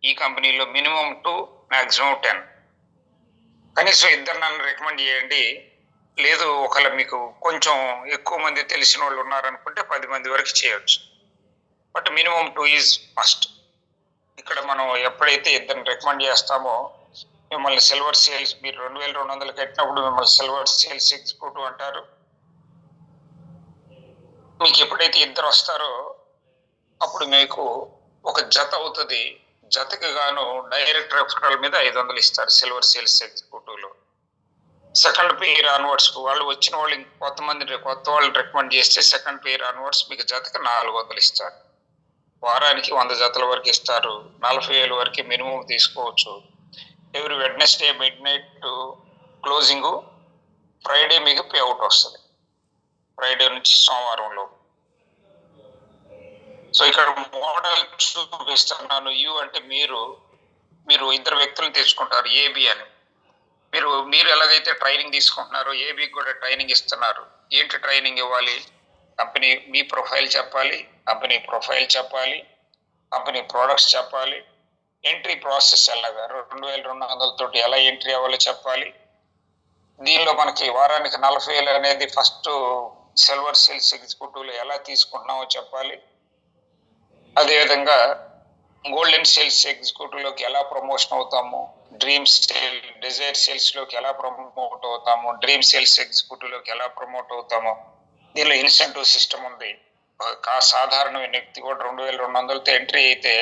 ఈ కంపెనీలో మినిమం 2, మ్యాక్సిమం 10, కనీసం 2 నన్ను రికమెండ్ చేయండి. లేదు ఒకవేళ మీకు కొంచెం ఎక్కువ మంది తెలిసిన వాళ్ళు ఉన్నారనుకుంటే 10 మంది వరకు చేయొచ్చు. But minimum 2 is must. ఇక్కడ మనం ఎప్పుడైతే 2 రికమెండ్ చేస్తామో మిమ్మల్ని సిల్వర్ సేల్స్, మీరు 2,200 కట్టినప్పుడు మిమ్మల్ని సిల్వర్ సేల్స్ ఎగ్జిక్యూటివ్ అంటారు. మీకు ఎప్పుడైతే 2 వస్తారో అప్పుడు మీకు ఒక జత అవుతుంది. జతకి గాను డైరెక్ట్ రెఫరల్ మీద 500 ఇస్తారు సిల్వర్ సేల్స్ ఎగ్జిక్యూటివ్లో. సెకండ్ పేర్ ఆన్వర్డ్స్ వాళ్ళు వచ్చిన వాళ్ళు కొత్త వాళ్ళు రికమెండ్ చేస్తే సెకండ్ పేర్ ఆన్వర్డ్స్ మీకు జతకి 400 ఇస్తారు. వారానికి 100 జతల వరకు ఇస్తారు. 40,000 వరకు మినిమం తీసుకోవచ్చు. Every Wednesday midnight closing, Friday మీకు పే అవుట్ వస్తుంది, ఫ్రైడే నుంచి సోమవారంలో. సో ఇక్కడ మోడల్ చూపిస్తున్నాను. యూ అంటే మీరు 2 వ్యక్తులను తెచ్చుకుంటారు, ఏబి అని. మీరు ఎలాగైతే ట్రైనింగ్ తీసుకుంటున్నారో ఏబికి కూడా ట్రైనింగ్ ఇస్తున్నారు. ఏంటి ట్రైనింగ్ ఇవ్వాలి? కంపెనీ మీ ప్రొఫైల్ చెప్పాలి, కంపెనీ ప్రొఫైల్ చెప్పాలి, కంపెనీ ప్రోడక్ట్స్ చెప్పాలి, ఎంట్రీ ప్రాసెస్ ఎలాగా 2200 ఎలా ఎంట్రీ అవ్వాలో చెప్పాలి. దీనిలో మనకి వారానికి 40,000 అనేది ఫస్ట్ సిల్వర్ సేల్స్ ఎగ్జిక్యూటివ్లో ఎలా తీసుకుంటున్నామో చెప్పాలి. అదేవిధంగా గోల్డెన్ సేల్స్ ఎగ్జిక్యూటివ్లోకి ఎలా ప్రమోషన్ అవుతాము, డిజైర్ సేల్స్లోకి ఎలా ప్రమోట్ అవుతాము, డ్రీమ్ సేల్స్ ఎగ్జిక్యూటివ్లోకి ఎలా ప్రమోట్ అవుతాము. దీనిలో ఇన్సెంటివ్ సిస్టమ్ ఉంది. సాధారణమైన వ్యక్తి కూడా 2200తో ఎంట్రీ అయితే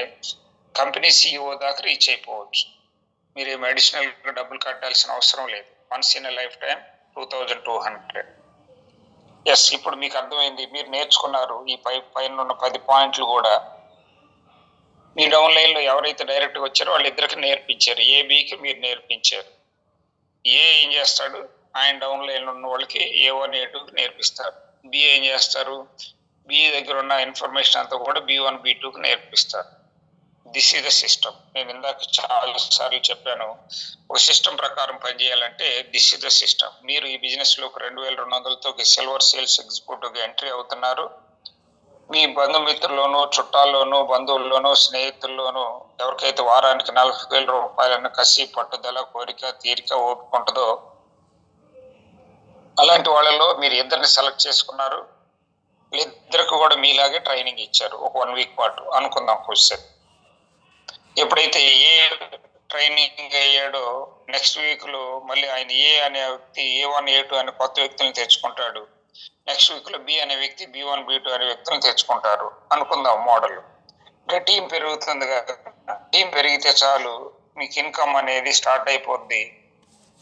కంపెనీ CEO దాకా రీచ్ అయిపోవచ్చు. మీరు ఏమి అడిషనల్గా డబ్బులు కట్టాల్సిన అవసరం లేదు. Once in life time 2200. Yes, ఇప్పుడు మీకు అర్థమైంది. మీరు నేర్చుకున్నారు ఈ పైన ఉన్న 10 పాయింట్లు కూడా. మీ డౌన్ లైన్లో ఎవరైతే డైరెక్ట్గా వచ్చారో వాళ్ళిద్దరికి నేర్పించారు. ఏబికి మీరు నేర్పించారు. ఏం చేస్తాడు, ఆయన డౌన్ లైన్లో ఉన్న వాళ్ళకి A1 A2కి నేర్పిస్తారు. బి ఏం చేస్తారు, బి దగ్గర ఉన్న ఇన్ఫర్మేషన్ అంతా కూడా B1 B2కి నేర్పిస్తారు. This is the system. నేను ఇందాక చాలా సార్లు చెప్పాను, ఒక సిస్టమ్ ప్రకారం పనిచేయాలంటే దిస్ ఈజ్ ద సిస్టమ్. మీరు ఈ బిజినెస్లోకి 2200తో సిల్వర్ సేల్స్ ఎగ్జిక్యూటివ్గా ఎంట్రీ అవుతున్నారు. మీ బంధుమిత్రుల్లోనూ, చుట్టాల్లోనూ, బంధువుల్లోనూ, స్నేహితుల్లోనూ ఎవరికైతే వారానికి 40,000 రూపాయలన్న కసి, పట్టుదల, కోరిక, తీరిక, ఓపిక ఉంటుందో అలాంటి వాళ్ళలో మీరు ఇద్దరిని సెలెక్ట్ చేసుకున్నారు. ఇద్దరికి కూడా మీలాగే ట్రైనింగ్ ఇచ్చారు ఒక 1 వీక్ పాటు అనుకుందాం క్వశ్చన్. ఎప్పుడైతే ఏ ట్రైనింగ్ అయ్యాడో నెక్స్ట్ వీక్లో మళ్ళీ ఆయన ఏ అనే వ్యక్తి A1 A2 అనే కొత్త వ్యక్తులను తెచ్చుకుంటాడు. నెక్స్ట్ వీక్లో బి అనే వ్యక్తి B1 B2 అనే వ్యక్తులను తెచ్చుకుంటారు అనుకుందాం మోడల్. అంటే టీం పెరుగుతుంది కదా, టీం పెరిగితే చాలు మీకు ఇన్కమ్ అనేది స్టార్ట్ అయిపోద్ది.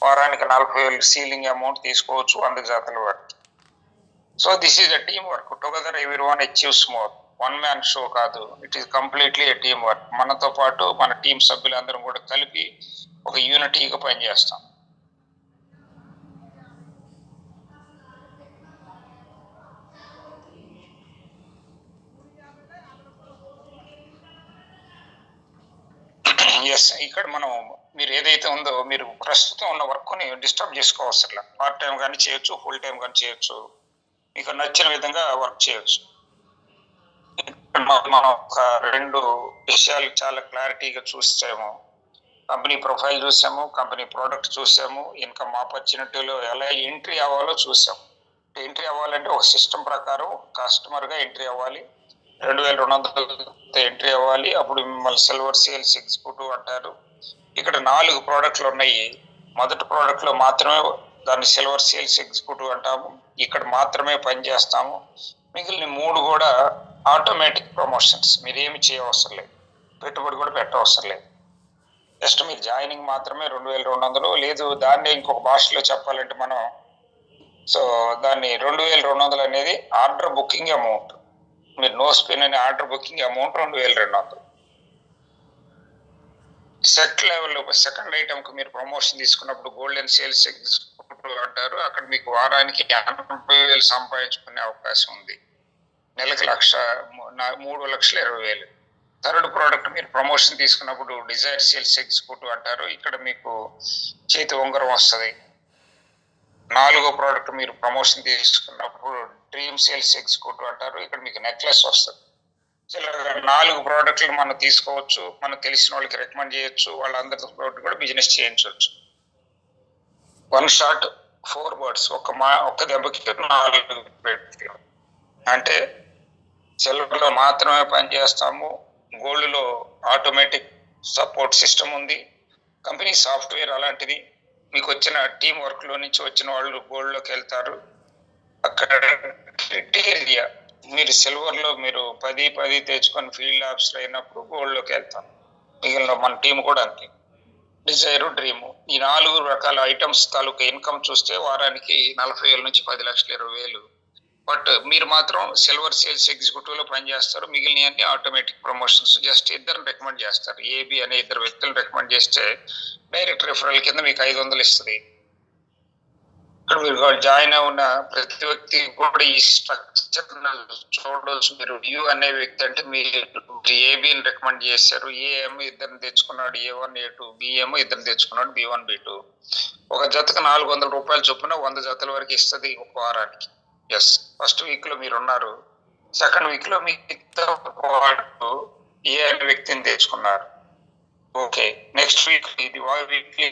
వారానికి 40,000 సీలింగ్ అమౌంట్ తీసుకోవచ్చు 100 జాతల వరకు. So this is a team work. Together everyone achieves more. One man show కాదు, it is completely a team work. మనతో పాటు మన టీం సభ్యులందరం కూడా కలిపి ఒక యూనిటీగా పనిచేస్తాం. ఎస్, ఇక్కడ మనం మీరు ఏదైతే ఉందో మీరు ప్రస్తుతం ఉన్న వర్క్ని డిస్టర్బ్ చేసుకోవసరం. పార్ట్ టైం కానీ చేయొచ్చు, ఫుల్ టైం కానీ చేయొచ్చు, మీకు నచ్చిన విధంగా వర్క్ చేయొచ్చు. మనం ఒక 2 విషయాలు చాలా క్లారిటీగా చూసాము. కంపెనీ ప్రొఫైల్ చూసాము, కంపెనీ ప్రోడక్ట్ చూసాము, ఇన్కమ్ ఆపర్చునిటీలో ఎలా ఎంట్రీ అవ్వాలో చూసాము. ఎంట్రీ అవ్వాలంటే ఒక సిస్టమ్ ప్రకారం కస్టమర్గా ఎంట్రీ అవ్వాలి. 2200 ఎంట్రీ అవ్వాలి. అప్పుడు మిమ్మల్ని సిల్వర్ సేల్స్ ఎగ్జిక్యూటివ్ అంటారు. ఇక్కడ 4 ప్రోడక్ట్లు ఉన్నాయి. మొదటి ప్రోడక్ట్లో మాత్రమే దాన్ని సిల్వర్ సేల్స్ ఎగ్జిక్యూటివ్ అంటాము. ఇక్కడ మాత్రమే పనిచేస్తాము. మిగిలిన 3 కూడా ఆటోమేటిక్ ప్రమోషన్స్. మీరు ఏమి చేయవసరం లేదు, పెట్టుబడి కూడా పెట్టవసరం లేదు. జస్ట్ మీరు జాయినింగ్ మాత్రమే 2200. లేదు దాన్ని ఇంకొక భాషలో చెప్పాలంటే మనం, సో దాన్ని 2200 అనేది ఆర్డర్ బుకింగ్ అమౌంట్. మీరు నో స్పిన్ అనే ఆర్డర్ బుకింగ్ అమౌంట్ 2200. సెట్ లెవెల్లో సెకండ్ ఐటమ్కి మీరు ప్రమోషన్ తీసుకున్నప్పుడు గోల్డెన్ సేల్స్ ఎగ్జిక్యూటివ్ అంటారు. అక్కడ మీకు వారానికి 80,000 సంపాదించుకునే అవకాశం ఉంది. నెలకు 3,20,000. థర్డ్ ప్రోడక్ట్ మీరు ప్రమోషన్ తీసుకున్నప్పుడు డిజైర్ సేల్స్ ఎగ్జిక్యూటివ్ అంటారు. ఇక్కడ మీకు చేతి ఉంగరం వస్తుంది. 4వ ప్రోడక్ట్ మీరు ప్రమోషన్ తీసుకున్నప్పుడు డ్రీమ్ సేల్స్ ఎగ్జిక్యూటివ్ అంటారు. ఇక్కడ మీకు నెక్లెస్ వస్తుంది. 4 ప్రోడక్ట్లు మనం తీసుకోవచ్చు, మనకు తెలిసిన వాళ్ళకి రికమెండ్ చేయొచ్చు, వాళ్ళందరితో కూడా బిజినెస్ చేయించవచ్చు. 1 shot 4 birds. ఒక్క దెబ్బకి 4 పెట్టి. అంటే సిల్వర్లో మాత్రమే పనిచేస్తాము, గోల్డ్లో ఆటోమేటిక్ సపోర్ట్ సిస్టమ్ ఉంది, కంపెనీ సాఫ్ట్వేర్ అలాంటిది. మీకు వచ్చిన టీం వర్క్లో నుంచి వచ్చిన వాళ్ళు గోల్డ్లోకి వెళ్తారు. అక్కడ క్రైటీరియా మీరు సిల్వర్లో మీరు 10 తెచ్చుకొని ఫీల్డ్ ఆఫీసర్ అయినప్పుడు గోల్డ్లోకి వెళ్తాం. మిగిలిన మన టీం కూడా అంతే. డిజైరు, డ్రీము, ఈ 4 రకాల ఐటమ్స్ తాలూకా ఇన్కమ్ చూస్తే వారానికి 40,000 నుంచి 10,20,000. బట్ మీరు మాత్రం సిల్వర్ సేల్స్ ఎగ్జిక్యూటివ్లో పనిచేస్తారు. మిగిలిన అన్ని ఆటోమేటిక్ ప్రమోషన్స్. జస్ట్ ఇద్దరిని రికమెండ్ చేస్తారు. ఏబి అనే 2 వ్యక్తులను రికమెండ్ చేస్తే డైరెక్ట్ రిఫరల్ కింద మీకు 500 ఇస్తుంది. ఇక్కడ మీరు జాయిన్ ఉన్న ప్రతి వ్యక్తి కూడా ఈ స్ట్రక్చర్ చూడవచ్చు. మీరు యూ అనే వ్యక్తి అంటే మీరు ఏబిని రికమెండ్ చేశారు, ఏఎం ఇద్దరిని తెచ్చుకున్నాడు, A1 A2, బిఎం ఇద్దరిని తెచ్చుకున్నాడు, B1 B2. ఒక జతకు 400 రూపాయలు చొప్పున 100 జతల వరకు ఇస్తుంది ఒక వారానికి. ఎస్, ఫస్ట్ వీక్లో మీరు ఉన్నారు. సెకండ్ వీక్లో మీతో పాటు ఏ అనే వ్యక్తిని తెచ్చుకున్నారు. ఓకే, నెక్స్ట్ వీక్ ఇది వీక్లీ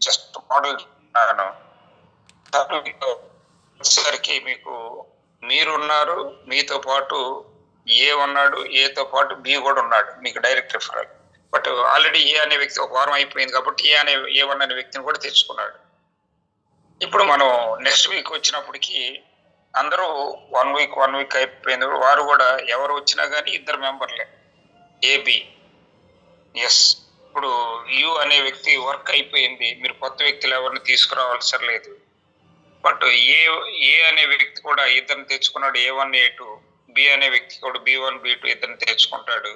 జస్ట్ మోడల్ వచ్చేసరికి మీకు మీరున్నారు, మీతో పాటు ఏ ఉన్నాడు, ఏతో పాటు బి కూడా ఉన్నాడు, మీకు డైరెక్ట్ రిఫరల్. బట్ ఆల్రెడీ ఏ అనే వ్యక్తి ఒక వారం అయిపోయింది కాబట్టి ఏ1 అనే వ్యక్తిని కూడా తెచ్చుకున్నాడు. ఇప్పుడు మనం నెక్స్ట్ వీక్ వచ్చినప్పటికి అందరూ 1 వీక్ అయిపోయింది, వారు కూడా ఎవరు వచ్చినా కానీ 2 మెంబర్లే, ఏబి. ఎస్, ఇప్పుడు యు అనే వ్యక్తి వర్క్ అయిపోయింది, మీరు కొత్త వ్యక్తులు ఎవరిని తీసుకురావాల్సిన లేదు. బట్ ఏ అనే వ్యక్తి కూడా 2 తెచ్చుకున్నాడు, A1 A2. బి అనే వ్యక్తి కూడా B1 B2 2 తెచ్చుకుంటాడు.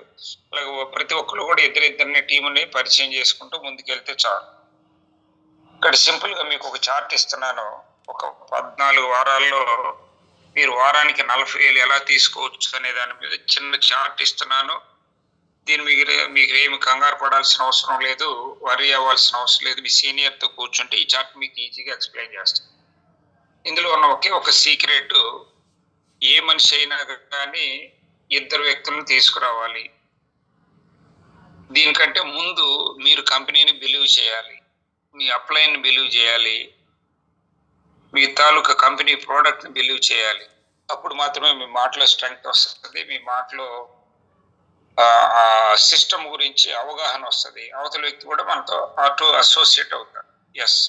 అలాగే ప్రతి ఒక్కరు కూడా ఇద్దరిని టీముని పరిచయం చేసుకుంటూ ముందుకెళ్తే చాలు. ఇక్కడ సింపుల్ గా మీకు ఒక చార్ట్ ఇస్తున్నాను. ఒక 14 వారాల్లో మీరు వారానికి 40,000 ఎలా తీసుకోవచ్చు అనే దాని మీద చిన్న చార్ట్ ఇస్తున్నాను. దీని మీకు ఏమి కంగారు పడాల్సిన అవసరం లేదు, వరీ అవ్వాల్సిన అవసరం లేదు. మీ సీనియర్తో కూర్చుంటే ఈ చార్ట్ మీకు ఈజీగా ఎక్స్ప్లెయిన్ చేస్తాను. ఇందులో ఉన్న ఒకే ఒక సీక్రెట్, ఏ మనిషి అయినా కానీ 2 వ్యక్తులను తీసుకురావాలి. దీనికంటే ముందు మీరు కంపెనీని బిలీవ్ చేయాలి, మీ అప్లైని బిలీవ్ చేయాలి, మీ తాలూకా కంపెనీ ప్రోడక్ట్ని బిలీవ్ చేయాలి. అప్పుడు మాత్రమే మీ మాటలో స్ట్రెంగ్త్ వస్తుంది, మీ మాటలో సిస్టమ్ గురించి అవగాహన వస్తుంది. అవతల వ్యక్తి కూడా మనతో ఆటో అసోసియేట్ అవుతారు. ఎస్,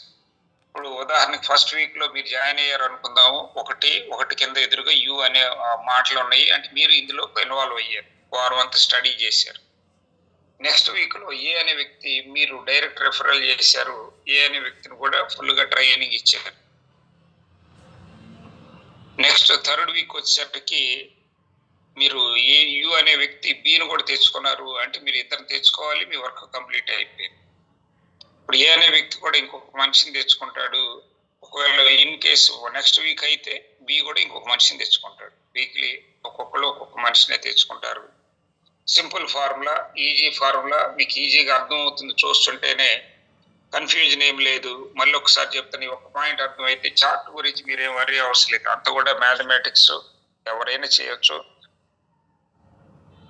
ఇప్పుడు ఉదాహరణకి ఫస్ట్ వీక్లో మీరు జాయిన్ అయ్యారు అనుకుందాము, ఒకటి కింద ఎదురుగా యు అనే మాటలు ఉన్నాయి, అంటే మీరు ఇందులో ఇన్వాల్వ్ అయ్యారు, వారం అంతా స్టడీ చేశారు. నెక్స్ట్ వీక్లో ఏ అనే వ్యక్తి మీరు డైరెక్ట్ రెఫరల్ చేశారు, ఏ అనే వ్యక్తిని కూడా ఫుల్గా ట్రైనింగ్ ఇచ్చారు. నెక్స్ట్ థర్డ్ వీక్ వచ్చేసరికి మీరు యు అనే వ్యక్తి బిని కూడా తెచ్చుకున్నారు, అంటే మీరు 2 తెచ్చుకోవాలి, మీ వర్క్ కంప్లీట్ అయిపోయింది. ఇప్పుడు ఏ అనే వ్యక్తి కూడా ఇంకొక మనిషిని తెచ్చుకుంటాడు. ఒకవేళ ఇన్ కేసు నెక్స్ట్ వీక్ అయితే బి కూడా ఇంకొక మనిషిని తెచ్చుకుంటాడు. వీక్లీ ఒక్కొక్కరు ఒక్కొక్క మనిషినే తెచ్చుకుంటారు. సింపుల్ ఫార్ములా, ఈజీ ఫార్ములా, మీకు ఈజీగా అర్థమవుతుంది, చూస్తుంటేనే కన్ఫ్యూజన్ ఏం లేదు. మళ్ళీ ఒకసారి చెప్తాను, ఒక పాయింట్ అర్థమైతే చార్ట్ గురించి మీరేం వరీ అవసరం లేదు, అంత కూడా మ్యాథమెటిక్స్ ఎవరైనా చేయొచ్చు.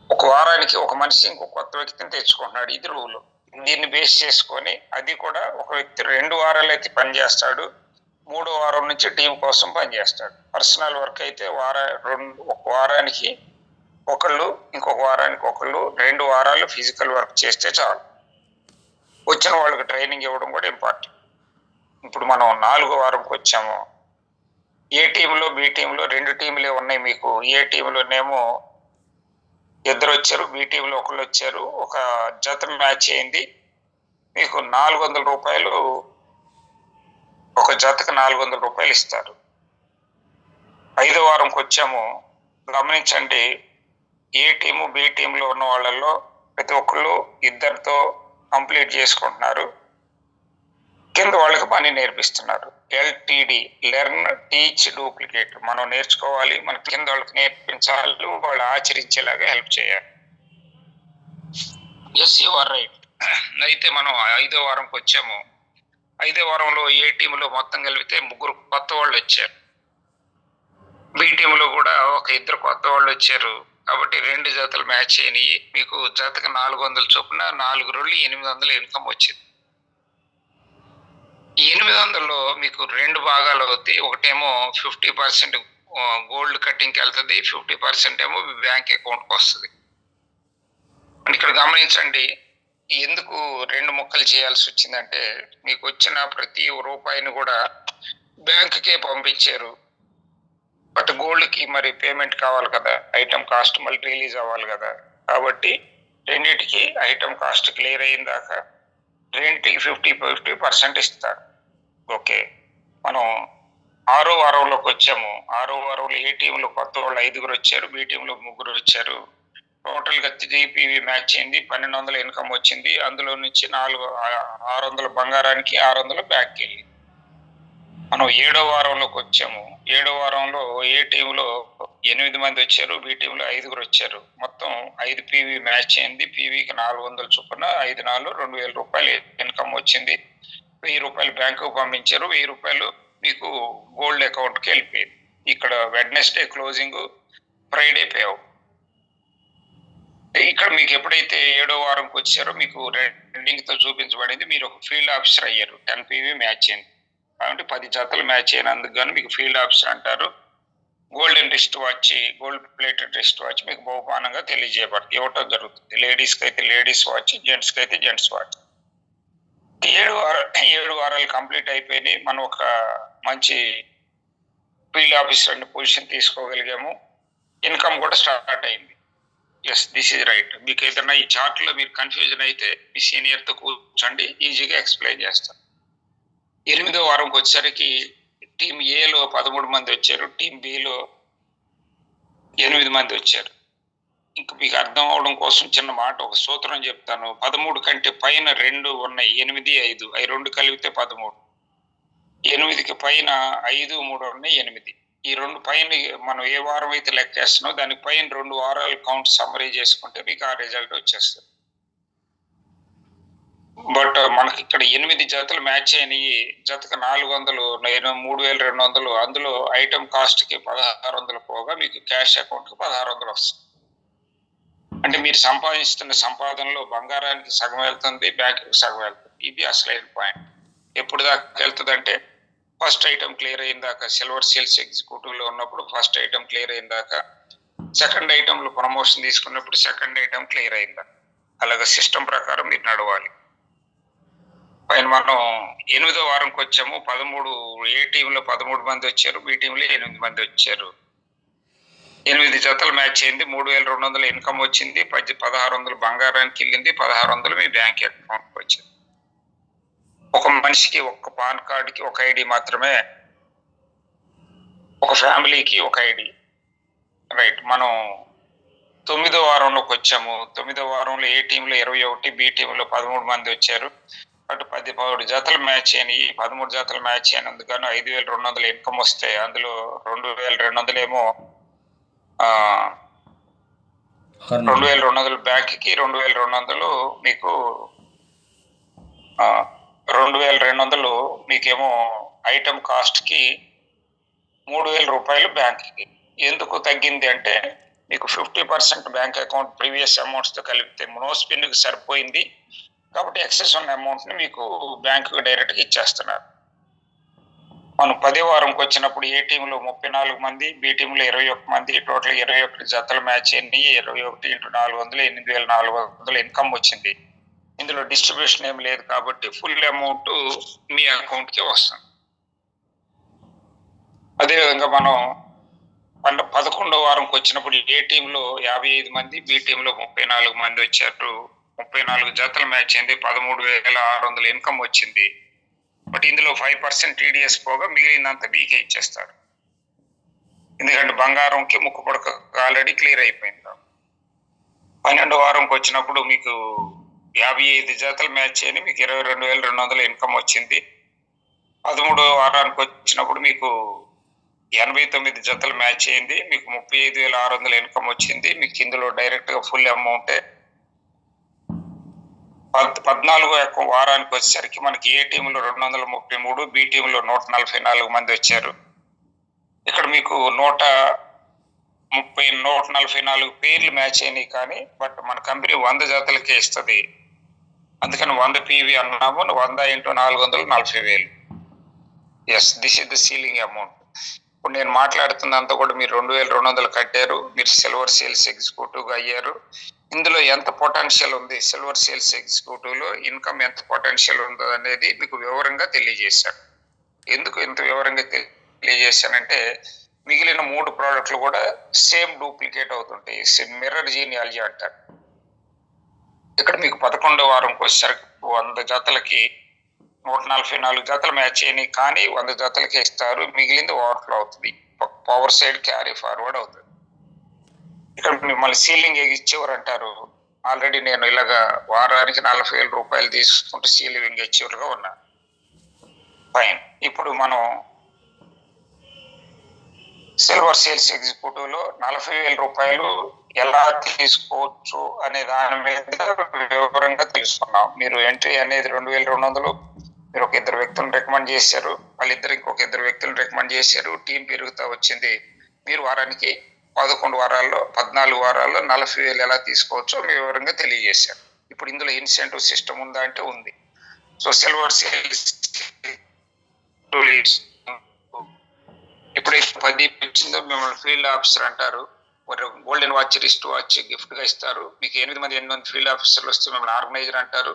ఒక వారానికి ఒక మనిషి ఇంకొక కొత్త వ్యక్తిని తెచ్చుకుంటున్నాడు, ఇది రూల్. దీన్ని బేస్ చేసుకొని అది కూడా ఒక వ్యక్తి 2 వారాలు అయితే పనిచేస్తాడు, 3వ వారం నుంచి టీం కోసం పనిచేస్తాడు. పర్సనల్ వర్క్ అయితే ఒక వారానికి ఒకళ్ళు, ఇంకొక వారానికి ఒకళ్ళు, 2 వారాలు ఫిజికల్ వర్క్ చేస్తే చాలు. వచ్చిన వాళ్ళకి ట్రైనింగ్ ఇవ్వడం కూడా ఇంపార్టెంట్. ఇప్పుడు మనం 4వ వారంకి వచ్చాము. ఏ టీంలో బి టీంలో 2 టీంలే ఉన్నాయి మీకు. ఏ టీంలోనేమో 2 వచ్చారు, బి టీంలో ఒకళ్ళు వచ్చారు, ఒక జత మ్యాచ్ అయింది, మీకు 400 రూపాయలు, ఒక జతకు 400 రూపాయలు ఇస్తారు. 5వ వారంకి వచ్చాము. గమనించండి, ఏ టీము బి టీంలో ఉన్న వాళ్ళల్లో ప్రతి ఒక్కళ్ళు 2తో కంప్లీట్ చేసుకుంటున్నారు, కింద వాళ్ళకి పని నేర్పిస్తున్నారు. LTD, learn teach duplicate. మనం నేర్చుకోవాలి, మన కింద వాళ్ళకి నేర్పించాలి, వాళ్ళు ఆచరించేలాగా హెల్ప్ చేయాలి. Yes, you are right. అయితే మనం 5వ వారంకి వచ్చాము. 5వ వారంలో ఏ టీంలో మొత్తం కలిపితే 3 కొత్త వాళ్ళు వచ్చారు, బి టీంలో కూడా ఒక 2 కొత్త వాళ్ళు వచ్చారు. కాబట్టి 2 జతలు మ్యాచ్ అయినాయి, మీకు జతకు 400 చొప్పున 4 రోజులు 800 ఇన్కమ్ వచ్చింది. ఈ 800లో మీకు 2 భాగాలు అవుతాయి. ఒకటేమో 50% గోల్డ్ కటింగ్కి వెళ్తుంది, 50% ఏమో బ్యాంక్ అకౌంట్కి వస్తుంది. ఇక్కడ గమనించండి, ఎందుకు 2 ముక్కలు చేయాల్సి వచ్చిందంటే, మీకు వచ్చిన ప్రతి రూపాయిని కూడా బ్యాంకుకే పంపించారు. బట్ గోల్డ్కి మరి పేమెంట్ కావాలి కదా, ఐటమ్ కాస్ట్ మళ్ళీ రిలీజ్ అవ్వాలి కదా. కాబట్టి రెండింటికి ఐటమ్ కాస్ట్ క్లియర్ అయిన దాకా రెండింటికి 50% ఇస్తారు. ఓకే, మనం 6వ వారంలోకి వచ్చాము. 6వ వారంలో ఏ టీంలో కొత్త వాళ్ళు 5 వచ్చారు, బి టీంలో 3 వచ్చారు. టోటల్గా జీపీవీ మ్యాచ్ అయింది, 1200 ఇన్కమ్ వచ్చింది. అందులో నుంచి 600 బంగారానికి, 600 బ్యాక్కి వెళ్ళి మనం 7వ వారంలోకి వచ్చాము. 7వ వారంలో ఏ టీంలో 8 మంది వచ్చారు, బి టీంలో 5 వచ్చారు. మొత్తం 5 పీవీ మ్యాచ్ అయింది. పీవీకి 400 చొప్పున 5 4 2000 రూపాయలు ఇన్కమ్ వచ్చింది. 1000 రూపాయలు బ్యాంకుకు పంపించారు, 1000 రూపాయలు మీకు గోల్డ్ అకౌంట్కి వెళ్ళిపోయింది. ఇక్కడ Wednesday closing, Friday pay out. ఇక్కడ మీకు ఎప్పుడైతే 7వ వారంకి వచ్చారో మీకు రెండింగ్‌తో చూపించబడింది. మీరు ఒక ఫీల్డ్ ఆఫీసర్ అయ్యారు. 10 పీవీ మ్యాచ్ అయింది. కాబట్టి 10 జతలు మ్యాచ్ అయినందుకు గాను మీకు ఫీల్డ్ ఆఫీసర్ అంటారు. Golden wrist watch, gold plated wrist watch మీకు బహుమానంగా ఇవ్వటం జరుగుతుంది. లేడీస్‌కైతే లేడీస్ వాచ్, జెంట్స్‌కైతే జెంట్స్ వాచ్. 7 వారాలు కంప్లీట్ అయిపోయినాయి. మనం ఒక మంచి ఫీల్డ్ ఆఫీసర్ అనే పొజిషన్ తీసుకోగలిగాము. ఇన్‌కమ్ కూడా స్టార్ట్ అయింది. Yes, this is right. మీకు ఏదైనా ఈ చార్ట్‌లో మీరు కన్‌ఫ్యూజన్ అయితే మీ సీనియర్‌తో కూర్చోండి, ఈజీగా ఎక్స్‌ప్లెయిన్ చేస్తాను. 8వ వారంకి వచ్చేసరికి టీమ్ ఏలో 13 మంది వచ్చారు. టీమ్ బిలో 8 మంది వచ్చారు. ఇంక మీకు అర్థం అవడం కోసం చిన్న మాట ఒక సూత్రం చెప్తాను. 13 కంటే పైన 2 ఉన్నాయి. 8, 5 అవి 2 కలిపితే 13. 8కి పైన 5, 3 ఉన్నాయి 8. ఈ 2 పైన మనం ఏ వారం అయితే లెక్కేస్తున్నామో దానికి పైన 2 వారాలు కౌంట్ సమ్మరీ చేసుకుంటే మీకు ఆ రిజల్ట్ వచ్చేస్తుంది. బట్ మనకి ఇక్కడ 8 జతలు మ్యాచ్ అయినాయి. జతకు 400, నేను 3200. అందులో ఐటమ్ కాస్ట్ కి 1600 పోగా మీకు క్యాష్ అకౌంట్ కి 1600 వస్తుంది. అంటే మీరు సంపాదిస్తున్న సంపాదనలో బంగారానికి సగం వెళ్తుంది, బ్యాంకుకి సగం వెళ్తుంది. ఇది అసలైన పాయింట్. ఎప్పుడు దాకా వెళ్తుంది అంటే ఫస్ట్ ఐటమ్ క్లియర్ అయిన దాకా, సిల్వర్ సేల్స్ ఎగ్జిక్యూటివ్ లో ఉన్నప్పుడు ఫస్ట్ ఐటమ్ క్లియర్ అయిన దాకా, సెకండ్ ఐటమ్ లో ప్రమోషన్ తీసుకున్నప్పుడు సెకండ్ ఐటమ్ క్లియర్ అయిందా, అలాగే సిస్టమ్ ప్రకారం మీరు నడవాలి. పైన మనం 8వ వారంకి వచ్చాము. 13 ఏ టీంలో 13 మంది వచ్చారు, బి టీంలో 8 మంది వచ్చారు. 8 జతలు మ్యాచ్ అయింది. 3200 ఇన్కమ్ వచ్చింది. 1600 బంగారానికి వెళ్ళింది. 1600 మీ బ్యాంక్ అకౌంట్కి వచ్చింది. ఒక మనిషికి ఒక్క పాన్ కార్డుకి ఒక ఐడి మాత్రమే, ఒక ఫ్యామిలీకి ఒక ఐడి. రైట్. మనం 9వ వారంలోకి వచ్చాము. 9వ వారంలో ఏ టీంలో 21, బి టీంలో 13 మంది వచ్చారు. అటు 13 జతలు మ్యాచ్ అయినాయి. 13 జతలు మ్యాచ్ అయినందుకు గాను 5200 ఇన్కమ్ వస్తే అందులో 2200 ఏమో 2200 బ్యాంక్కి, 2200 మీకు 2200 మీకేమో ఐటమ్ కాస్ట్కి 3000 రూపాయలు బ్యాంక్కి. ఎందుకు తగ్గింది అంటే మీకు 50% బ్యాంక్ అకౌంట్ ప్రీవియస్ అమౌంట్స్తో కలిపితే నో స్పిన్కి సరిపోయింది. కాబట్టి ఎక్సెస్ ఉన్న అమౌంట్ని మీకు బ్యాంకుకి డైరెక్ట్గా ఇచ్చేస్తున్నారు. మనం 10వ వారంకి వచ్చినప్పుడు ఏ టీంలో 34 మంది, బి టీంలో 21 మంది, టోటల్ 21 జతలు మ్యాచ్ అయినాయి. 21 × 400 8400 ఇన్కమ్ వచ్చింది. ఇందులో డిస్ట్రిబ్యూషన్ ఏం లేదు కాబట్టి ఫుల్ అమౌంట్ మీ అకౌంట్కి వస్తుంది. అదేవిధంగా మనం 11వ వారంకి వచ్చినప్పుడు ఏ టీంలో 55 మంది, బి టీంలో 34 మంది వచ్చారు. 34 జతలు మ్యాచ్ అయింది. 13,600 ఇన్కమ్ వచ్చింది. బట్ ఇందులో 5% టీడీఎస్ పోగా మిగిలినంత మీకే ఇచ్చేస్తారు. ఎందుకంటే బంగారంకి ముక్కు పొడక ఆల్రెడీ క్లియర్ అయిపోయింది. 12వ వారంకి వచ్చినప్పుడు మీకు 55 జతలు మ్యాచ్ అయినాయి. మీకు 22,200 ఇన్కమ్ వచ్చింది. 13వ వారానికి వచ్చినప్పుడు మీకు 89 జతలు మ్యాచ్ అయింది. మీకు 35,600 ఇన్కమ్ వచ్చింది. మీకు ఇందులో డైరెక్ట్గా ఫుల్ అమౌంటే. 14వ వారానికి వచ్చేసరికి మనకి ఏ టీంలో 233, బి టీంలో 144 మంది వచ్చారు. ఇక్కడ మీకు 144 పేర్లు మ్యాచ్ అయినాయి. కానీ బట్ మన కంపెనీ 100 జతలకే ఇస్తుంది. అందుకని 100 పీవీ అన్నాము. 100 × 400 40,000. Yes, this is the ceiling amount. ఇప్పుడు నేను మాట్లాడుతున్నంత కూడా మీరు 2200 కట్టారు. మీరు సిల్వర్ సేల్స్ ఎగ్జిక్యూటివ్గా అయ్యారు. ఇందులో ఎంత పొటెన్షియల్ ఉంది, సిల్వర్ సేల్స్ ఎగ్జిక్యూటివ్లో ఇన్కమ్ ఎంత పొటెన్షియల్ ఉందో అనేది మీకు వివరంగా తెలియజేశాను. ఎందుకు ఇంత వివరంగా తెలియజేశానంటే మిగిలిన 3 ప్రోడక్ట్లు కూడా సేమ్ డూప్లికేట్ అవుతుంటాయి. మిర్రర్ జీనియాలజీ అంటారు. ఇక్కడ మీకు 11వ వారంకి వచ్చేసరికి 100 జతలకి 144 జతలు మ్యాచ్ అయినాయి. కానీ 100 జతలకి ఇస్తారు. మిగిలింది ఓవర్ఫ్లో అవుతుంది. పవర్ సైడ్ క్యారీ ఫార్వర్డ్ అవుతుంది. ఇక్కడ మిమ్మల్ని సీలింగ్ ఇచ్చేవారు అంటారు. ఆల్రెడీ నేను ఇలాగా వారానికి 40,000 రూపాయలు తీసుకుంటూ సీలింగ్ ఇచ్చేవారుగా ఉన్నా. ఫైన్. ఇప్పుడు మనం సిల్వర్ సేల్స్ ఎగ్జిక్యూటివ్లో 40,000 రూపాయలు ఎలా తీసుకోవచ్చు అనే దాని మీద వివరంగా తెలుసుకున్నాం. మీరు ఎంట్రీ అనేది 2,200. మీరు ఒక 2 వ్యక్తులను రికమెండ్ చేశారు. వాళ్ళిద్దరు ఇంకొక 2 వ్యక్తులను రికమెండ్ చేశారు. టీం పెరుగుతూ వచ్చింది. మీరు వారానికి 14 వారాల్లో 40,000 ఎలా తీసుకోవచ్చో మీ వివరంగా తెలియజేశారు. ఇప్పుడు ఇందులో ఇన్సెంటివ్ సిస్టమ్ ఉందా అంటే ఉంది. సో సిల్వర్ సేల్స్ ఎప్పుడైతే 10 వచ్చిందో మిమ్మల్ని ఫీల్డ్ ఆఫీసర్ అంటారు. Golden watch, wrist watch gift గా ఇస్తారు. మీకు 8 మంది ఫీల్డ్ ఆఫీసర్లు వస్తే మిమ్మల్ని ఆర్గనైజర్ అంటారు.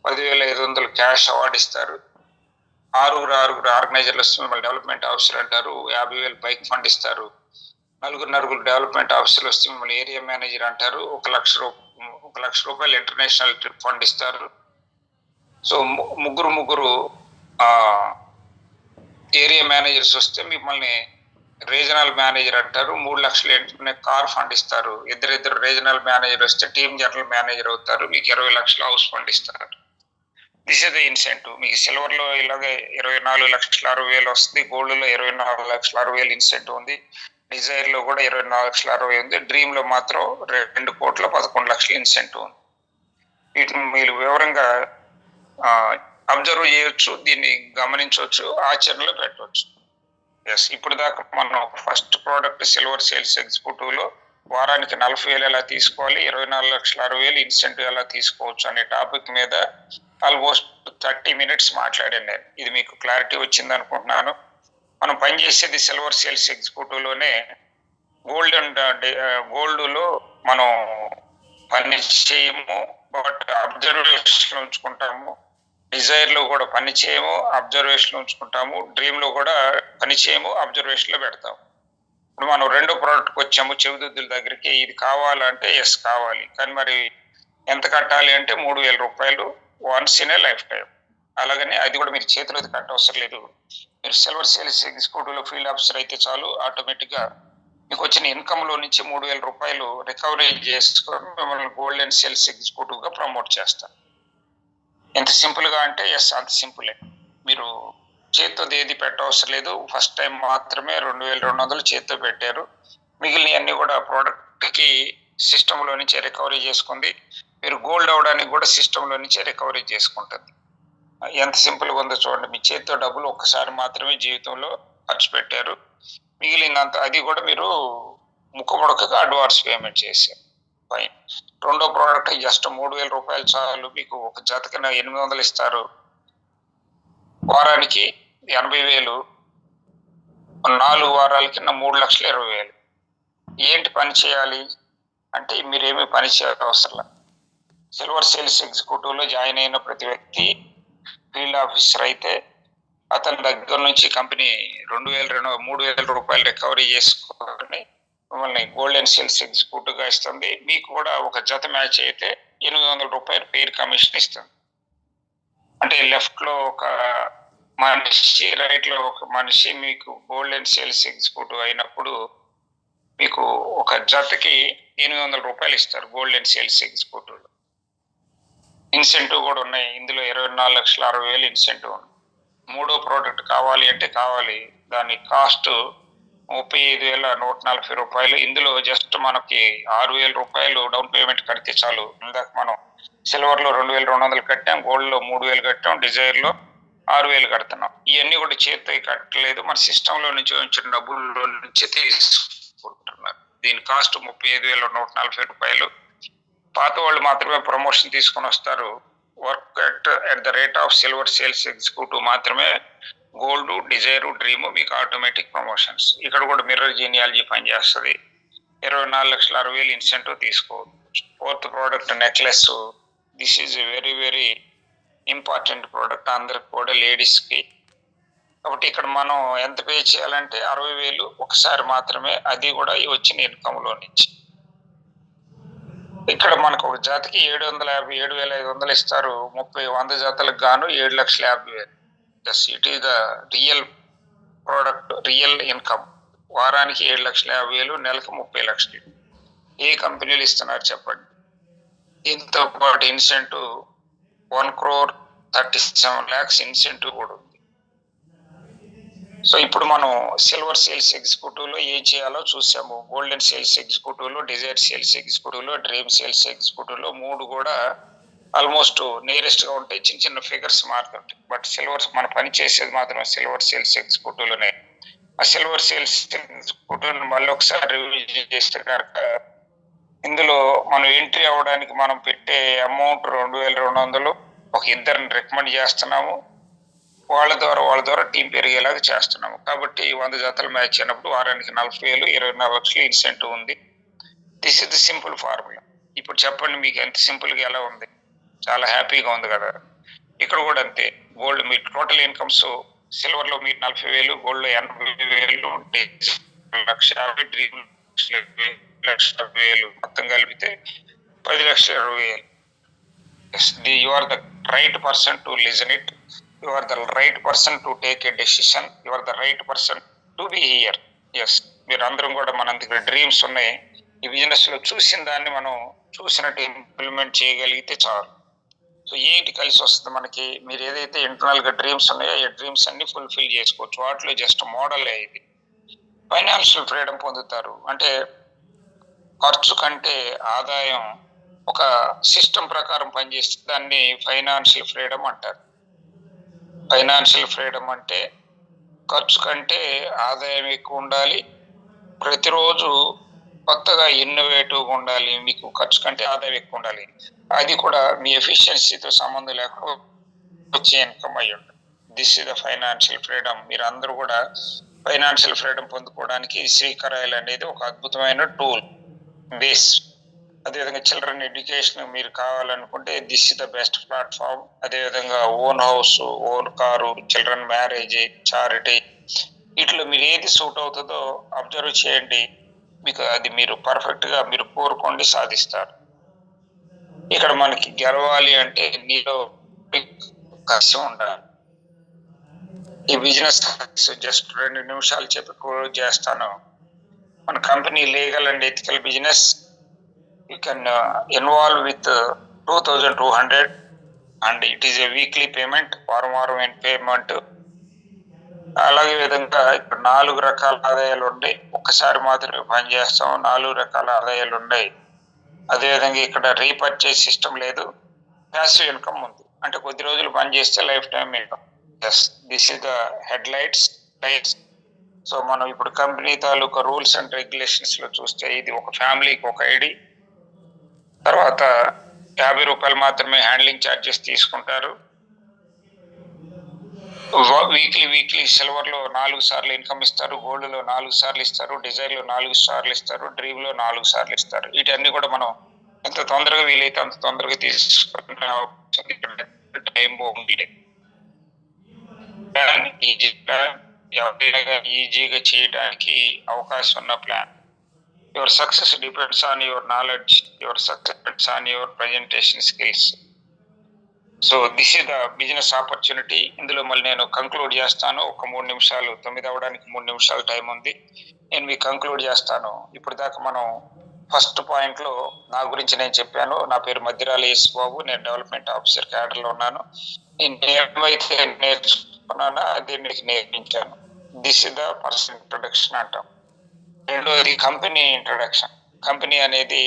10,500 క్యాష్ అవార్డు ఇస్తారు. 6 ఆర్గనైజర్లు వస్తే మిమ్మల్ని డెవలప్మెంట్ ఆఫీసర్ అంటారు. 50,000 బైక్ ఫండ్ ఇస్తారు. 4 డెవలప్మెంట్ ఆఫీసర్లు వస్తే మిమ్మల్ని ఏరియా మేనేజర్ అంటారు. 1,00,000 రూపాయలు ఇంటర్నేషనల్ ట్రిప్ ఫండ్ ఇస్తారు. సో ముగ్గురు ఏరియా మేనేజర్స్ వస్తే మిమ్మల్ని రీజనల్ మేనేజర్ అంటారు. 3 లక్షలు కార్ ఫండ్ ఇస్తారు. ఇద్దరు రీజనల్ మేనేజర్ వస్తే టీమ్ జనరల్ మేనేజర్ అవుతారు. మీకు 20 లక్షల హౌస్ ఫండ్ ఇస్తారు. This is the incentive. మీకు సిల్వర్ లో ఇలాగే 24,60,000 వస్తుంది. గోల్డ్ లో 24,60,000 ఇన్సెంటివ్ ఉంది. డిజైర్ లో కూడా 24,60,000 ఉంది. డ్రీమ్ లో మాత్రం 2,11,00,000 ఇన్సెంటివ్ ఉంది. వీటిని మీరు వివరంగా అబ్జర్వ్ చేయొచ్చు, దీన్ని గమనించవచ్చు, ఆచరణలో పెట్టవచ్చు. ఎస్, ఇప్పుడు దాకా మనం first product silver sales executive లో వారానికి 40,000 ఎలా తీసుకోవాలి, 24,60,000 ఇన్సెంటివ్ ఎలా తీసుకోవచ్చు అనే టాపిక్ మీద ఆల్మోస్ట్ 30 minutes మాట్లాడాను నేను. ఇది మీకు క్లారిటీ వచ్చింది అనుకుంటున్నాను. మనం పనిచేసేది సిల్వర్ సేల్స్ ఎగ్జిక్యూటివ్ లోనే. గోల్డ్ లో మనం పని చేయము, బట్ అబ్జర్వేషన్ ఉంచుకుంటాము. డిజైర్ లో కూడా పని చేయము, అబ్జర్వేషన్ ఉంచుకుంటాము. డ్రీమ్ లో కూడా పని చేయము, అబ్జర్వేషన్ లో పెడతాము. ఇప్పుడు మనం రెండో ప్రోడక్ట్కి వచ్చాము, చెవిదిద్దుల దగ్గరికి. ఇది కావాలంటే ఎస్ కావాలి, కానీ మరి ఎంత కట్టాలి అంటే 3,000 రూపాయలు once in a life time. అలాగని అది కూడా మీరు చేతిలో కట్టవసరం లేదు. మీరు సిల్వర్ సేల్స్ ఎగ్జిక్యూటివ్ లో ఫీల్డ్ ఆఫీసర్ అయితే చాలు, ఆటోమేటిక్ గా మీకు వచ్చిన ఇన్కమ్ లో నుంచి 3,000 రూపాయలు రికవరీ చేసుకొని మిమ్మల్ని గోల్డెన్ సేల్స్ ఎగ్జిక్యూటివ్ గా ప్రమోట్ చేస్తారు. ఎంత సింపుల్ గా అంటే ఎస్, అంత సింపులే. మీరు చేత్తో ఏది పెట్టవసరం లేదు. ఫస్ట్ టైం మాత్రమే 2,200 చేత్తో పెట్టారు. మిగిలిన అన్ని కూడా ప్రోడక్ట్ కి సిస్టమ్ లో నుంచే రికవరీ చేసుకుంది. మీరు గోల్డ్ అవడానికి కూడా సిస్టమ్ లో నుంచే రికవరీ చేసుకుంటుంది. ఎంత సింపుల్ గా ఉందో చూడండి. మీ చేతితో డబ్బులు ఒక్కసారి మాత్రమే జీవితంలో ఖర్చు పెట్టారు. మిగిలినంత అది కూడా మీరు ముక్కముడకగా అడ్వాన్స్ పేమెంట్ చేశారు. ఫైన్. రెండో ప్రోడక్ట్ జస్ట్ 3,000 రూపాయలు చాలు. మీకు ఒక జతకి 800 ఇస్తారు. వారానికి 80,000, 4 వారాలకి 3,20,000. ఏంటి పని చేయాలి అంటే మీరేమీ పని చేయవసరం. సిల్వర్ సేల్స్ ఎగ్జిక్యూటివ్ లో జాయిన్ అయిన ప్రతి వ్యక్తి ఫీల్డ్ ఆఫీసర్ అయితే అతని దగ్గర నుంచి కంపెనీ 3,000 రూపాయలు రికవరీ చేసుకొని మిమ్మల్ని గోల్డెన్ సేల్స్ ఎగ్జిక్యూటివ్ గా ఇస్తుంది. మీకు కూడా ఒక జత మ్యాచ్ అయితే 800 రూపాయలు పేర్ కమిషన్ ఇస్తుంది. అంటే లెఫ్ట్ లో ఒక మనిషి, రైట్ లో ఒక మనిషి మీకు గోల్డెన్ సేల్స్ ఎగ్జిక్యూటివ్ అయినప్పుడు మీకు ఒక జతకి 800 రూపాయలు ఇస్తారు గోల్డెన్ సేల్స్ ఎగ్జిక్యూటివ్ లో. ఇన్సెంటివ్ కూడా ఉన్నాయి. ఇందులో 24,60,000 ఇన్సెంటివ్ ఉంది. మూడో ప్రోడక్ట్ కావాలి అంటే కావాలి. దాని కాస్ట్ 35,140 రూపాయలు. ఇందులో జస్ట్ మనకి 6,000 రూపాయలు డౌన్ పేమెంట్ కడితే చాలు. ఇందాక మనం సిల్వర్ లో 2,200 కట్టాం, గోల్డ్ లో 3,000 కట్టాం, డిజైర్ లో 6,000 కడుతున్నాం. ఇవన్నీ కూడా చేతితో కట్టలేదు, మన సిస్టమ్ లో నుంచి వచ్చిన డబ్బుల్లో నుంచి తీసుకుంటున్నారు. దీని కాస్ట్ 35,140 రూపాయలు. పాత వాళ్ళు మాత్రమే ప్రమోషన్ తీసుకొని వస్తారు. Work at the rate of silver sales executive మాత్రమే గోల్డ్, డిజైర్, డ్రీమ్ మీకు ఆటోమేటిక్ ప్రమోషన్స్. ఇక్కడ కూడా మిర్రర్ జీనియాలజీ పనిచేస్తుంది. 24,60,000 ఇన్సెంటివ్ తీసుకోవచ్చు. Fourth product necklace. This is very very important product అందరికి కూడా, లేడీస్ కి. కాబట్టి ఇక్కడ మనం ఎంత పే చేయాలంటే 60,000 ఒకసారి మాత్రమే, అది కూడా వచ్చిన ఇన్కమ్ లో నుంచి. ఇక్కడ మనకు ఒక జాతికి 7,500 ఇస్తారు. 100 జాతలకు గాను 7,50,000. It is the real product, real income. వారానికి 7,50,000, నెలకు 30 లక్షలు. ఏ కంపెనీలు ఇస్తున్నారు చెప్పండి? దీంతో పాటు ఇన్సెంటివ్ 1,37,00,000 ఇన్సెంటివ్ కూడా ఉంది. సో ఇప్పుడు మనం సిల్వర్ సేల్స్ ఎగ్జిక్యూటివ్ లో ఏం చేయాలో చూసాము. గోల్డెన్ సేల్స్ ఎగ్జిక్యూటివ్ లో, డిజైర్ సేల్స్ ఎగ్జిక్యూటివ్ లో, డ్రీమ్ సేల్స్ ఎగ్జిక్యూటివ్ లో 3 కూడా ఆల్మోస్ట్ నియరెస్ట్ గా ఉంటాయి. చిన్న చిన్న ఫిగర్స్ మారుతుంటాయి. బట్ సిల్వర్ మన పని చేసేది మాత్రం సిల్వర్ సేల్స్ ఎగ్జిక్యూటివ్ లోనే. ఆ సిల్వర్ సేల్స్ ఫోటోని మళ్ళీ ఒకసారి రివ్యూ చేస్తే కనుక ఇందులో మనం ఎంట్రీ అవ్వడానికి మనం పెట్టే అమౌంట్ 2200. ఒక ఇద్దరిని రికమెండ్ చేస్తున్నాము, వాళ్ళ ద్వారా టీం పెరిగేలాగా చేస్తున్నాము. కాబట్టి 100 జతలు మ్యాచ్ అయినప్పుడు వారానికి 40,000, 24 లక్షలు ఇన్సెంటివ్ ఉంది. This is the simple formula. ఇప్పుడు చెప్పండి మీకు ఎంత సింపుల్గా ఎలా ఉంది? చాలా హ్యాపీగా ఉంది కదా. ఇక్కడ కూడా అంతే. గోల్డ్ మీ టోటల్ ఇన్కమ్స్ సిల్వర్లో మీరు 40,000, గోల్డ్లో 80,000, లక్ష 50, డ్రీమ్ 1,60,000 మొత్తం కలిపితే 10,20,000. You are the right person to listen it. You are the right person to take a decision. You are the right person to be here. Yes, మీరు అందరం కూడా మన దగ్గర డ్రీమ్స్ ఉన్నాయి. ఈ బిజినెస్ లో చూసిన దాన్ని మనం చూసినట్టు ఇంప్లిమెంట్ చేయగలిగితే చాలు. సో ఏంటి కలిసి వస్తుంది మనకి? మీరు ఏదైతే ఇంటర్నల్ గా డ్రీమ్స్ ఉన్నాయో ఈ డ్రీమ్స్ అన్ని ఫుల్ఫిల్ చేసుకోవచ్చు. వాటిలో జస్ట్ మోడల్ ఇది. ఫైనాన్షియల్ ఫ్రీడమ్ పొందుతారు. అంటే ఖర్చు కంటే ఆదాయం ఒక సిస్టమ్ ప్రకారం పనిచేస్తే దాన్ని ఫైనాన్షియల్ ఫ్రీడమ్ అంటారు. ఫైనాన్షియల్ ఫ్రీడమ్ అంటే ఖర్చు కంటే ఆదాయం ఎక్కువ ఉండాలి, ప్రతిరోజు కొత్తగా ఇన్నోవేటివ్గా ఉండాలి, మీకు ఖర్చు కంటే ఆదాయం ఎక్కువ ఉండాలి. అది కూడా మీ ఎఫిషియన్సీతో సంబంధం లేకుండా వచ్చే ఇన్కమ్ అయ్యి ఉంటుంది. This is the financial freedom. మీరు అందరూ కూడా ఫైనాన్షియల్ ఫ్రీడమ్ పొందుకోవడానికి శ్రీకరాయిల్ అనేది ఒక అద్భుతమైన టూల్ బేస్. అదేవిధంగా చిల్డ్రన్ ఎడ్యుకేషన్ మీరు కావాలనుకుంటే this is the best platform. అదేవిధంగా own house, own car, children marriage, charity, వీటిలో మీరు ఏది సూట్ అవుతుందో అబ్జర్వ్ చేయండి. మీకు అది మీరు పర్ఫెక్ట్ గా మీరు కోరుకోండి, సాధిస్తారు. ఇక్కడ మనకి గెలవాలి అంటే నీలో కష్టం ఉండాలి. ఈ బిజినెస్ జస్ట్ 2 నిమిషాలు చెప్పి క్లోజ్ చేస్తాను. మన company legal and ethical business. You can involve with 2,200 and it is a weekly payment, వారం పేమెంట్. అలాగే విధంగా ఇప్పుడు 4 రకాల ఆదాయాలు ఉన్నాయి. ఒక్కసారి మాత్రమే పనిచేస్తాం. 4 రకాల ఆదాయాలు ఉన్నాయి. అదేవిధంగా ఇక్కడ రీపర్చేజ్ సిస్టమ్ లేదు, ప్యాసివ్ ఇన్కమ్ ఉంది. అంటే కొద్ది రోజులు పనిచేస్తే life time income. Yes, this is the head lights. So మనం ఇప్పుడు కంపెనీ తాలూకా రూల్స్ అండ్ రెగ్యులేషన్స్ లో చూస్తే ఇది ఒక ఫ్యామిలీకి ఒక ఐడి. తర్వాత 50 రూపాయలు మాత్రమే హ్యాండ్లింగ్ ఛార్జెస్ తీసుకుంటారు. వీక్లీ సిల్వర్ లో 4 సార్లు ఇన్కమ్ ఇస్తారు, గోల్డ్ లో 4 సార్లు ఇస్తారు, డిజైర్ లో 4 సార్లు ఇస్తారు, డ్రీమ్ లో 4 సార్లు ఇస్తారు. వీటన్ని కూడా మనం ఎంత తొందరగా వీలైతే అంత తొందరగా తీసుకునే టైం బాగుంది. ఎవరైనా ఈజీగా చేయడానికి అవకాశం ఉన్న plan. Your success depends on your knowledge. Your success depends on your presentation skills. So this is the business opportunity. ఇందులో మళ్ళీ నేను కంక్లూడ్ చేస్తాను. ఒక 3 నిమిషాలు, 9 అవ్వడానికి 3 నిమిషాలు టైం ఉంది. నేను మీకు కంక్లూడ్ చేస్తాను. ఇప్పుడు దాకా మనం ఫస్ట్ పాయింట్ లో నా గురించి నేను చెప్పాను. నా పేరు మద్దిరాల యేసు బాబు. నేను డెవలప్మెంట్ ఆఫీసర్ క్యాడర్ లో ఉన్నాను. నేను ఏమైతే నేర్చుకున్నానో అది నీకు నేర్పించాను. This is the person introduction అంటాం. రెండోది కంపెనీ ఇంట్రొడక్షన్. కంపెనీ అనేది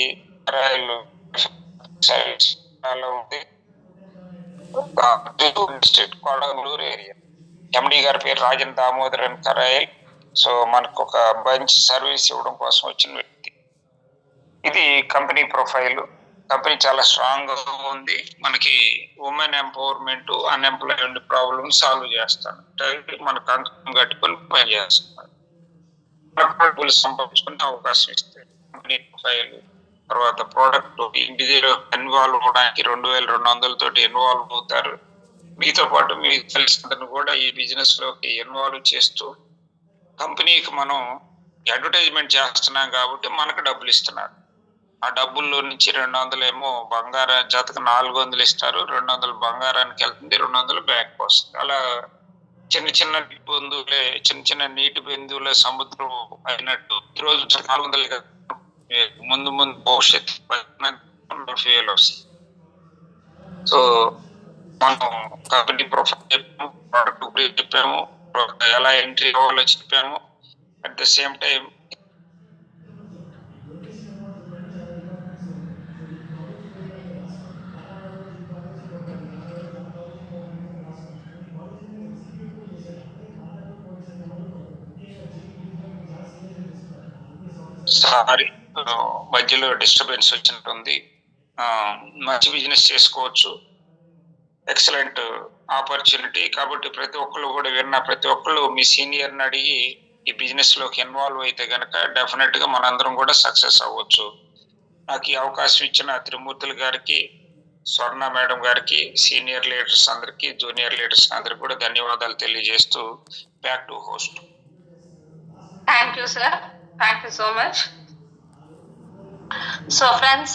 సర్వీస్ ఉంది, డిస్ట్రిక్ట్ కొడగలూరు ఏరియా. ఎండి గారి పేరు రాజన్ దామోదరన్ కరాయల్. సో మనకు ఒక మంచి సర్వీస్ ఇవ్వడం కోసం వచ్చిన వ్యక్తి. ఇది కంపెనీ ప్రొఫైల్. కంపెనీ చాలా స్ట్రాంగ్ గా ఉంది. మనకి women empowerment, unemployment problem solve చేస్తాను. మన కంపెనీ కట్టుకొని పని చేస్తాను. సంపాదించుకునే అవకాశం ఇస్తాయి కంపెనీ ప్రొఫైల్. తర్వాత ప్రోడక్ట్ ఇండివిజువల్ ఇన్వాల్వ్ అవడానికి 2,200 తోటి ఇన్వాల్వ్ అవుతారు. మీతో పాటు మీకు తెలిసిన కూడా ఈ బిజినెస్ లోకి ఇన్వాల్వ్ చేస్తూ కంపెనీకి మనం అడ్వర్టైజ్మెంట్ చేస్తున్నాం కాబట్టి మనకు డబ్బులు ఇస్తున్నారు. ఆ డబ్బుల్లో నుంచి 200 ఏమో బంగారం, జతకు 400 ఇస్తారు. 200 బంగారానికి వెళ్తుంది, 200 బ్యాంక్ వస్తుంది. అలా చిన్న బిందువులే, చిన్న నీటి బిందువులే సముద్రం అయినట్టు ఈరోజు 400 ముందు భవిష్యత్తు 40,000 వస్తాయి. సో మనం కంపెనీ ప్రొఫైల్ చెప్పాము, ప్రోడక్ట్ గురించి చెప్పాము, ఎలా ఎంట్రీ అవ్వాలో చెప్పాము. At the same time sorry, మధ్యలో డిస్టర్బెన్స్ వచ్చినట్టుంది. మంచి బిజినెస్ చేసుకోవచ్చు, ఎక్సలెంట్ ఆపర్చునిటీ. కాబట్టి ప్రతి ఒక్కళ్ళు కూడా విన్న ప్రతి ఒక్కళ్ళు మీ సీనియర్ని అడిగి ఈ బిజినెస్లోకి ఇన్వాల్వ్ అయితే కనుక డెఫినెట్గా మనందరం కూడా సక్సెస్ అవ్వచ్చు. నాకు ఈ అవకాశం ఇచ్చిన త్రిమూర్తులు గారికి, స్వర్ణ మేడం గారికి, సీనియర్ లీడర్స్ అందరికీ, జూనియర్ లీడర్స్ అందరికి కూడా ధన్యవాదాలు తెలియజేస్తూ back to host. Thank you, sir. Thank you so much. So, friends,